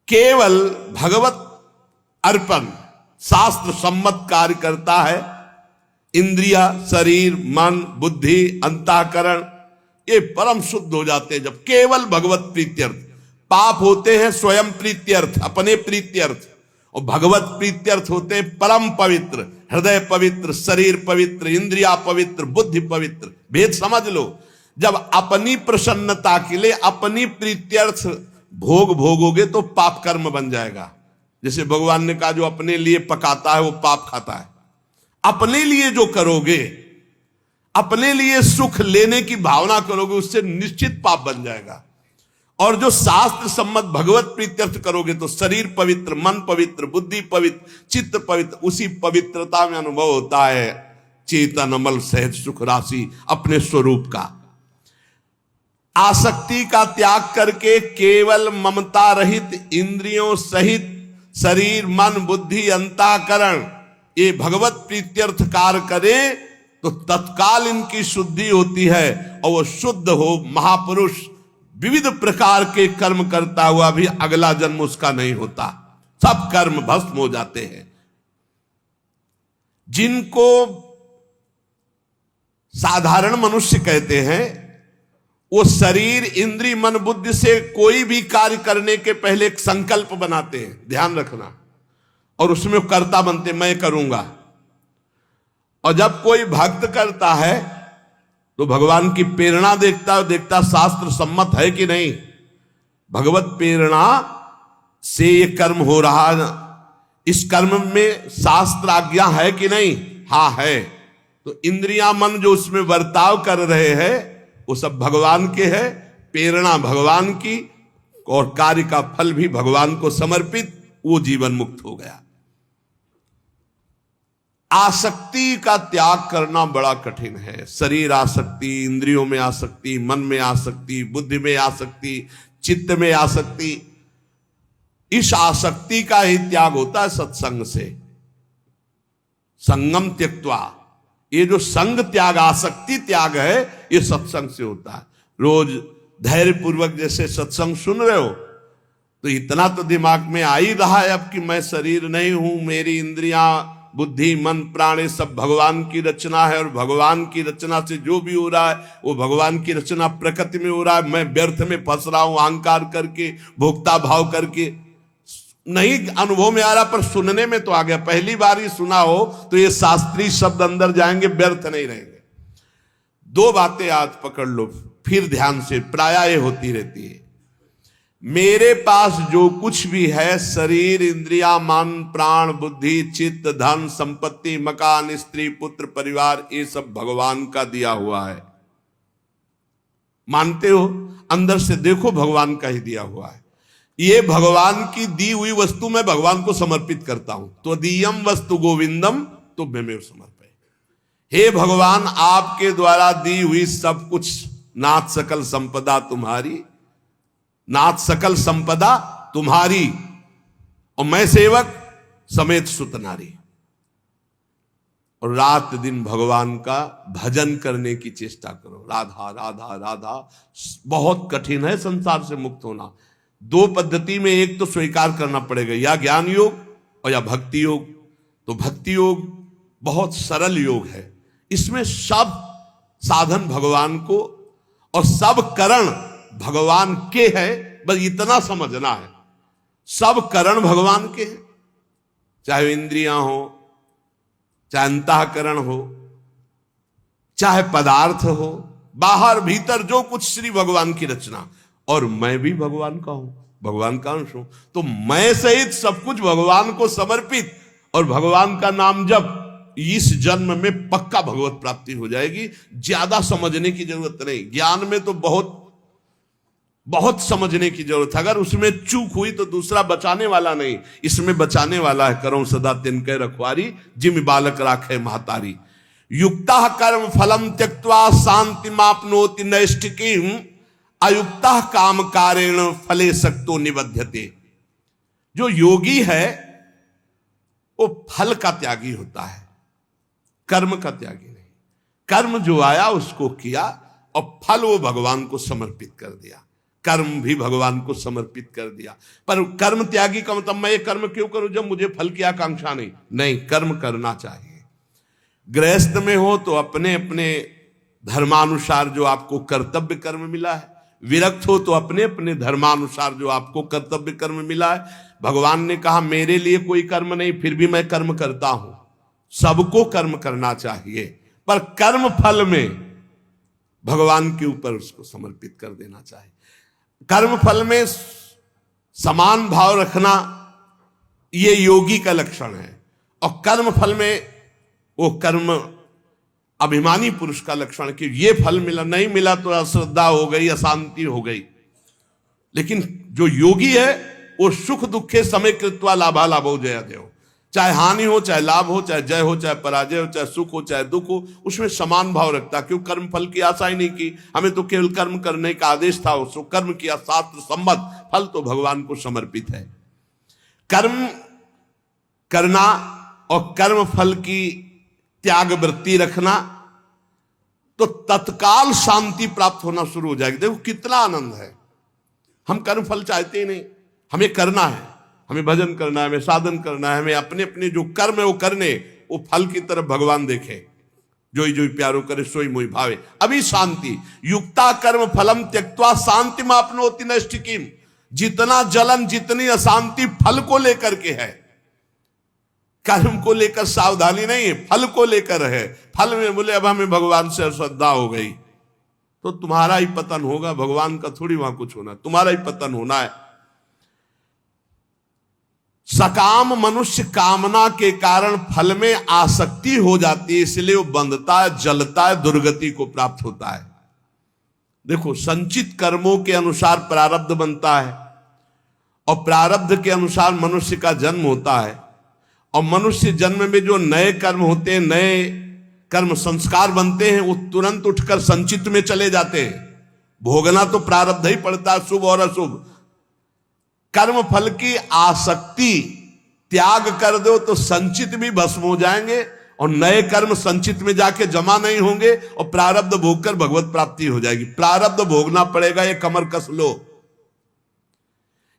केवल भगवत अर्पण शास्त्र सम्मत कार्य करता है। इंद्रिया, शरीर, मन, बुद्धि, अंतःकरण ये परम शुद्ध हो जाते हैं जब केवल भगवत प्रीत्यर्थ। पाप होते हैं स्वयं प्रीत्यर्थ, अपने प्रीत्यर्थ, और भगवत प्रीत्यर्थ होते हैं परम पवित्र, हृदय पवित्र, शरीर पवित्र, इंद्रिया पवित्र, बुद्धि पवित्र। भेद समझ लो। जब अपनी प्रसन्नता के लिए अपनी प्रीत्यर्थ भोग भोगोगे तो पाप कर्म बन जाएगा। जैसे भगवान ने कहा जो अपने लिए पकाता है वो पाप खाता है। अपने लिए जो करोगे, अपने लिए सुख लेने की भावना करोगे, उससे निश्चित पाप बन जाएगा। और जो शास्त्र सम्मत भगवत प्रीत्यर्थ करोगे तो शरीर पवित्र, मन पवित्र, बुद्धि पवित्र, चित्त पवित्र, उसी पवित्रता में अनुभव होता है चेतन अमल सहज सुख राशि अपने स्वरूप का। आसक्ति का त्याग करके केवल ममता रहित इंद्रियों सहित शरीर, मन, बुद्धि, अंतःकरण ये भगवत प्रीत्यर्थ कार्य करे तो तत्काल इनकी शुद्धि होती है और वो शुद्ध हो। महापुरुष विविध प्रकार के कर्म करता हुआ भी अगला जन्म उसका नहीं होता, सब कर्म भस्म हो जाते हैं। जिनको साधारण मनुष्य कहते हैं वो शरीर, इंद्रिय, मन, बुद्धि से कोई भी कार्य करने के पहले एक संकल्प बनाते हैं, ध्यान रखना, और उसमें कर्ता बनते, मैं करूंगा। और जब कोई भक्त करता है तो भगवान की प्रेरणा देखता शास्त्र सम्मत है कि नहीं, भगवत प्रेरणा से ये कर्म हो रहा है, इस कर्म में शास्त्र आज्ञा है कि नहीं, हाँ है। तो इंद्रियां, मन जो उसमें बर्ताव कर रहे हैं वो सब भगवान के है, प्रेरणा भगवान की, और कार्य का फल भी भगवान को समर्पित, वो जीवन मुक्त हो गया। आसक्ति का त्याग करना बड़ा कठिन है। शरीर आसक्ति, इंद्रियों में आसक्ति, मन में आसक्ति, बुद्धि में आसक्ति, चित्त में आसक्ति, इस आसक्ति का ही त्याग होता है सत्संग से। संगम त्यक्त्वा, ये जो संग त्याग, आसक्ति त्याग है, ये सत्संग से होता है। रोज धैर्य पूर्वक जैसे सत्संग सुन रहे हो तो इतना तो दिमाग में आ ही रहा है अब कि मैं शरीर नहीं हूं, मेरी इंद्रियां, बुद्धि, मन, प्राण ये सब भगवान की रचना है, और भगवान की रचना से जो भी हो रहा है वो भगवान की रचना प्रकृति में हो रहा है। मैं व्यर्थ में फंस रहा हूं अहंकार करके, भोक्ता भाव करके। नहीं अनुभव में आ रहा पर सुनने में तो आ गया। पहली बार ही सुना हो तो ये शास्त्रीय शब्द अंदर जाएंगे, व्यर्थ नहीं रहेंगे। दो बातें आज पकड़ लो, फिर ध्यान से, प्रायः होती रहती है। मेरे पास जो कुछ भी है, शरीर, इंद्रिया, मन, प्राण, बुद्धि, चित्त, धन, संपत्ति, मकान, स्त्री, पुत्र, परिवार, ये सब भगवान का दिया हुआ है। मानते हो? अंदर से देखो, भगवान का ही दिया हुआ है। ये भगवान की दी हुई वस्तु मैं भगवान को समर्पित करता हूं। तो दीयम वस्तु गोविंदम तुभ्यमेव समर्पये। हे भगवान, आपके द्वारा दी हुई सब कुछ, नाथ सकल संपदा तुम्हारी, नाथ सकल संपदा तुम्हारी, और मैं सेवक समेत सुत नारी। और रात दिन भगवान का भजन करने की चेष्टा करो। राधा राधा राधा। बहुत कठिन है संसार से मुक्त होना। दो पद्धति में एक तो स्वीकार करना पड़ेगा, या ज्ञान योग और या भक्ति योग। तो भक्ति योग बहुत सरल योग है, इसमें सब साधन भगवान को और सब करण भगवान के हैं, बस इतना समझना है। सब करण भगवान के हैं, चाहे इंद्रियां हो, चाहे अंतःकरण हो, चाहे पदार्थ हो, बाहर भीतर जो कुछ श्री भगवान की रचना। और मैं भी भगवान का हूं, भगवान का अंश हूं। तो मैं सहित सब कुछ भगवान को समर्पित, और भगवान का नाम जब, इस जन्म में पक्का भगवत प्राप्ति हो जाएगी। ज्यादा समझने की जरूरत नहीं। ज्ञान में तो बहुत बहुत समझने की जरूरत है। अगर उसमें चूक हुई तो दूसरा बचाने वाला नहीं, इसमें बचाने वाला है। करो सदा तिनके रखवारी, जिम बालक राखे महतारी। युक्ता कर्म फलम त्यक्त्वा शांति मापनोति नैष्ठिकीम अयुक्ता काम कारेण फले सक्तो निबध्यते। जो योगी है वो फल का त्यागी होता है, कर्म का त्यागी नहीं। कर्म जो आया उसको किया और फल वो भगवान को समर्पित कर दिया, कर्म भी भगवान को समर्पित कर दिया। पर कर्म त्यागी का मतलब मैं ये कर्म क्यों करूं जब मुझे फल की आकांक्षा नहीं। नहीं, कर्म करना चाहिए। गृहस्थ में हो तो अपने अपने धर्मानुसार जो आपको कर्तव्य कर्म मिला है, विरक्त हो तो अपने अपने धर्मानुसार जो आपको कर्तव्य कर्म मिला है। भगवान ने कहा मेरे लिए कोई कर्म नहीं, फिर भी मैं कर्म करता हूं। सबको कर्म करना चाहिए, पर कर्म फल में भगवान के ऊपर उसको समर्पित कर देना चाहिए। कर्म फल में समान भाव रखना ये योगी का लक्षण है, और कर्म फल में वो कर्म अभिमानी पुरुष का लक्षण कि ये फल मिला, नहीं मिला तो अश्रद्धा हो गई, अशांति हो गई। लेकिन जो योगी है वो सुख दुखे समय कृत्वा लाभा लाभो जया देव, चाहे हानि हो चाहे लाभ हो, चाहे जय हो चाहे पराजय हो, चाहे सुख हो चाहे दुख हो, उसमें समान भाव रखता। क्यों? कर्म फल की आशा ही नहीं की, हमें तो केवल कर्म करने का आदेश था, उसको कर्म किया, शास्त्र सम्मत, फल तो भगवान को समर्पित है। कर्म करना और कर्म फल की त्याग वृत्ति रखना तो तत्काल शांति प्राप्त होना शुरू हो जाएगी। देखो कितना आनंद है। हम कर्म फल चाहते ही नहीं, हमें करना है, हमें भजन करना है, हमें साधन करना है, हमें अपने अपने जो कर्म है वो करने, वो फल की तरफ भगवान देखे। जोई जोई प्यारो करे सोई मोई भावे, अभी शांति। युक्ता कर्म फलम त्यक्त्वा शांति मापनोति नैष्ठिकीम। जितना जलन, जितनी अशांति फल को लेकर के है, कर्म को लेकर सावधानी नहीं है, फल को लेकर है। फल में बोले अब हमें भगवान से अश्रद्धा हो गई तो तुम्हारा ही पतन होगा, भगवान का थोड़ी वहां कुछ होना, तुम्हारा ही पतन होना है। सकाम मनुष्य कामना के कारण फल में आसक्ति हो जाती है, इसलिए वो बंधता है, जलता है, दुर्गति को प्राप्त होता है। देखो संचित कर्मों के अनुसार प्रारब्ध बनता है, और प्रारब्ध के अनुसार मनुष्य का जन्म होता है, और मनुष्य जन्म में जो नए कर्म होते हैं, नए कर्म संस्कार बनते हैं, वो तुरंत उठकर संचित में चले जाते हैं। भोगना तो प्रारब्ध ही पड़ता है, शुभ और अशुभ। कर्म फल की आसक्ति त्याग कर दो तो संचित भी भस्म हो जाएंगे, और नए कर्म संचित में जाके जमा नहीं होंगे, और प्रारब्ध भोगकर भगवत प्राप्ति हो जाएगी। प्रारब्ध भोगना पड़ेगा, ये कमर कस लो।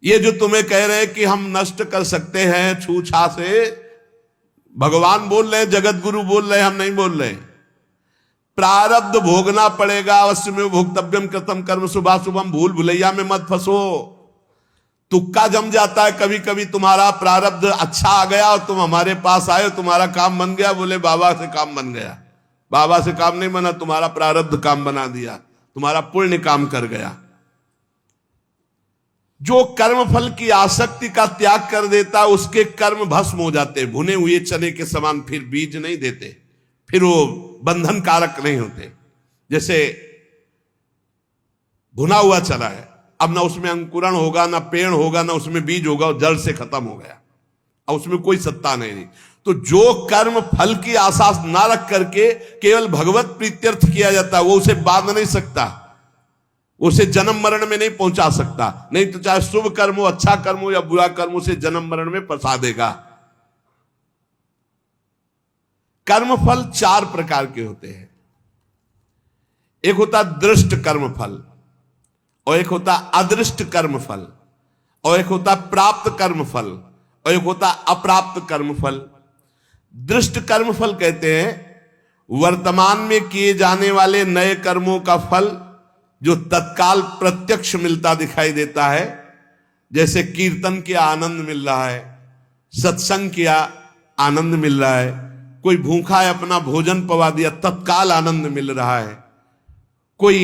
ये जो तुम्हें कह रहे हैं कि हम नष्ट कर सकते हैं छूछा से, भगवान बोल रहे हैं, जगत गुरु बोल रहे हैं, हम नहीं बोल रहे। प्रारब्ध भोगना पड़ेगा, अवश्य में भोक्तव्यम कृतम कर्म शुभाशुभम। भूल भुलैया में मत फंसो, तुक्का जम जाता है कभी कभी। तुम्हारा प्रारब्ध अच्छा आ गया और तुम हमारे पास आए, तुम्हारा काम बन गया, बोले बाबा से काम बन गया। बाबा से काम नहीं बना, तुम्हारा प्रारब्ध काम बना दिया, तुम्हारा पुण्य काम कर गया। जो कर्म फल की आसक्ति का त्याग कर देता, उसके कर्म भस्म हो जाते, भुने हुए चने के समान, फिर बीज नहीं देते, फिर वो बंधन कारक नहीं होते। जैसे भुना हुआ चना है, अब ना उसमें अंकुरण होगा, ना पेड़ होगा, ना उसमें बीज होगा, जड़ से खत्म हो गया, अब उसमें कोई सत्ता नहीं। तो जो कर्म फल की आशा ना रख करके केवल भगवत प्रीत्यर्थ किया जाता है, वो उसे बांध नहीं सकता, उसे जन्म मरण में नहीं पहुंचा सकता। नहीं तो चाहे शुभ कर्म हो, अच्छा कर्म हो या बुरा कर्म, उसे जन्म मरण में फंसा देगा। कर्म फल 4 प्रकार के होते हैं। एक होता दृष्ट कर्म फल, और एक होता अदृष्ट कर्म फल, और एक होता प्राप्त कर्म फल, और एक होता अप्राप्त कर्म फल। दृष्ट कर्म फल कहते हैं वर्तमान में किए जाने वाले नए कर्मों का फल जो तत्काल प्रत्यक्ष मिलता दिखाई देता है। जैसे कीर्तन किया आनंद मिल रहा है, सत्संग किया आनंद मिल रहा है, कोई भूखा है अपना भोजन पवा दिया, तत्काल आनंद मिल रहा है। कोई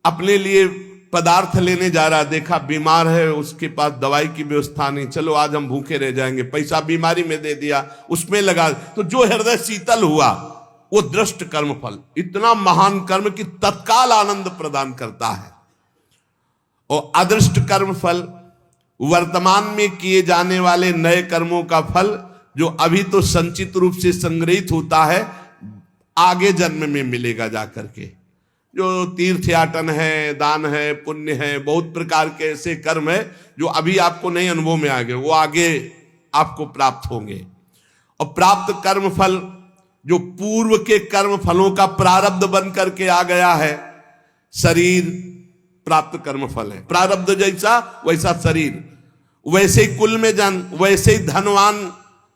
अपने लिए पदार्थ लेने जा रहा, देखा बीमार है, उसके पास दवाई की व्यवस्था नहीं, चलो आज हम भूखे रह जाएंगे, पैसा बीमारी में दे दिया, उसमें लगा, तो जो हृदय शीतल हुआ वो दृष्ट कर्म फल। इतना महान कर्म कि तत्काल आनंद प्रदान करता है। और अदृष्ट कर्म फल वर्तमान में किए जाने वाले नए कर्मों का फल जो अभी तो संचित रूप से संग्रहित होता है, आगे जन्म में मिलेगा जाकर के। जो तीर्थयाटन है, दान है, पुण्य है, बहुत प्रकार के ऐसे कर्म है जो अभी आपको नहीं अनुभव में आ गए, वो आगे आपको प्राप्त होंगे। और प्राप्त कर्म फल जो पूर्व के कर्म फलों का प्रारब्ध बन करके आ गया है, शरीर प्राप्त कर्म फल है। प्रारब्ध जैसा वैसा शरीर, वैसे ही कुल में जन, वैसे ही धनवान,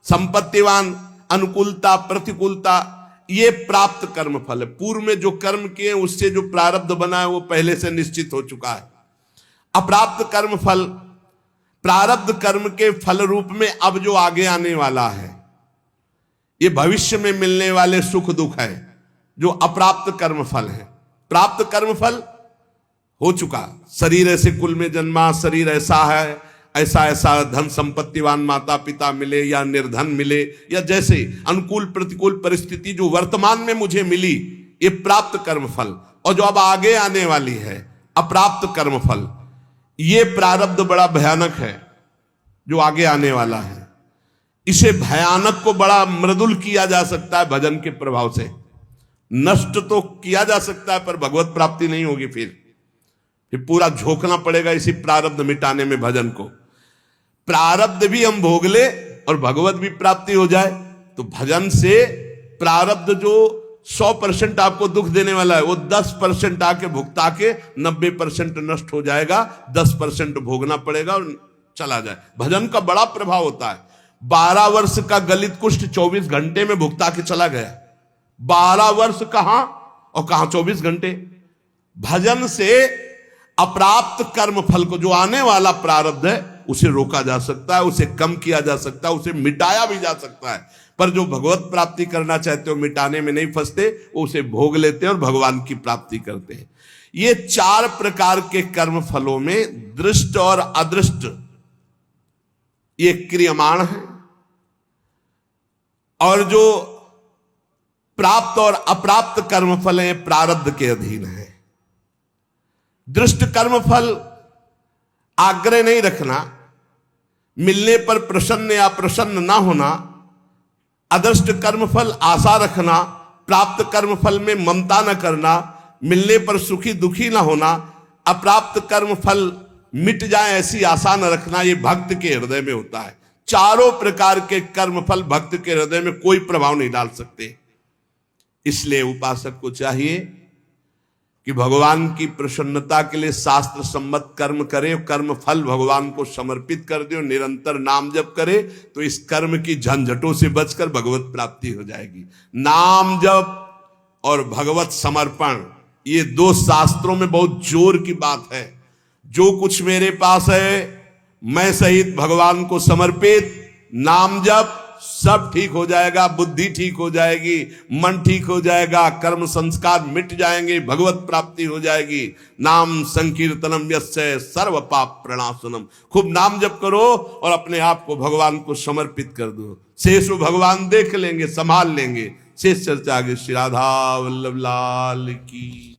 संपत्तिवान, अनुकूलता प्रतिकूलता, ये प्राप्त कर्म फल है। पूर्व में जो कर्म किए उससे जो प्रारब्ध बना है वो पहले से निश्चित हो चुका है। अप्राप्त कर्म फल प्रारब्ध कर्म के फल रूप में अब जो आगे आने वाला है, ये भविष्य में मिलने वाले सुख दुख है, जो अप्राप्त कर्म फल है। प्राप्त कर्म फल हो चुका, शरीर ऐसे कुल में जन्मा, शरीर ऐसा है, ऐसा ऐसा धन संपत्तिवान माता पिता मिले या निर्धन मिले, या जैसे अनुकूल प्रतिकूल परिस्थिति जो वर्तमान में मुझे मिली, ये प्राप्त कर्म फल। और जो अब आगे आने वाली है अप्राप्त कर्म फल, ये प्रारब्ध बड़ा भयानक है जो आगे आने वाला है। इसे भयानक को बड़ा मृदुल किया जा सकता है भजन के प्रभाव से। नष्ट तो किया जा सकता है पर भगवत प्राप्ति नहीं होगी। फिर पूरा झोंकना पड़ेगा इसी प्रारब्ध मिटाने में भजन को। प्रारब्ध भी हम भोग ले और भगवत भी प्राप्ति हो जाए तो भजन से प्रारब्ध जो 100% आपको दुख देने वाला है वो 10% आके भुगता के 90% नष्ट हो जाएगा, 10% भोगना पड़ेगा और चला जाए। भजन का बड़ा प्रभाव होता है। 12 वर्ष का गलित कुष्ठ 24 घंटे में भुगता के चला गया। 12 वर्ष कहां और कहां 24 घंटे। भजन से अप्राप्त कर्म फल को, जो आने वाला प्रारब्ध है, उसे रोका जा सकता है, उसे कम किया जा सकता है, उसे मिटाया भी जा सकता है। पर जो भगवत प्राप्ति करना चाहते हो मिटाने में नहीं फंसते, वो उसे भोग लेते हैं और भगवान की प्राप्ति करते हैं। ये 4 प्रकार के कर्म फलों में दृष्ट और अदृष्ट ये क्रियमाण है, और जो प्राप्त और अप्राप्त कर्म फल हैं प्रारब्ध के अधीन है। दृष्ट कर्म फल आग्रह नहीं रखना, मिलने पर प्रसन्न या प्रसन्न ना होना। अदृष्ट कर्म फल आशा रखना, प्राप्त कर्म फल में ममता न करना, मिलने पर सुखी दुखी ना होना। अप्राप्त कर्म फल मिट जाए ऐसी आशा न रखना, ये भक्त के हृदय में होता है। चारों प्रकार के कर्म फल भक्त के हृदय में कोई प्रभाव नहीं डाल सकते। इसलिए उपासक को चाहिए कि भगवान की प्रसन्नता के लिए शास्त्र सम्मत कर्म करे, कर्म फल भगवान को समर्पित कर दे, निरंतर नाम जप करे तो इस कर्म की झंझटों से बचकर भगवत प्राप्ति हो जाएगी। नाम जप और भगवत समर्पण, ये 2 शास्त्रों में बहुत जोर की बात है। जो कुछ मेरे पास है मैं सहित भगवान को समर्पित, नाम जप, सब ठीक हो जाएगा। बुद्धि ठीक हो जाएगी, मन ठीक हो जाएगा, कर्म संस्कार मिट जाएंगे, भगवत प्राप्ति हो जाएगी। नाम संकीर्तनम यस्य सर्व पाप प्रणाशनम। खूब नाम जप करो और अपने आप को भगवान को समर्पित कर दो। शेष भगवान देख लेंगे, संभाल लेंगे। शेष चर्चा आगे। श्री राधा वल्लभ लाल की।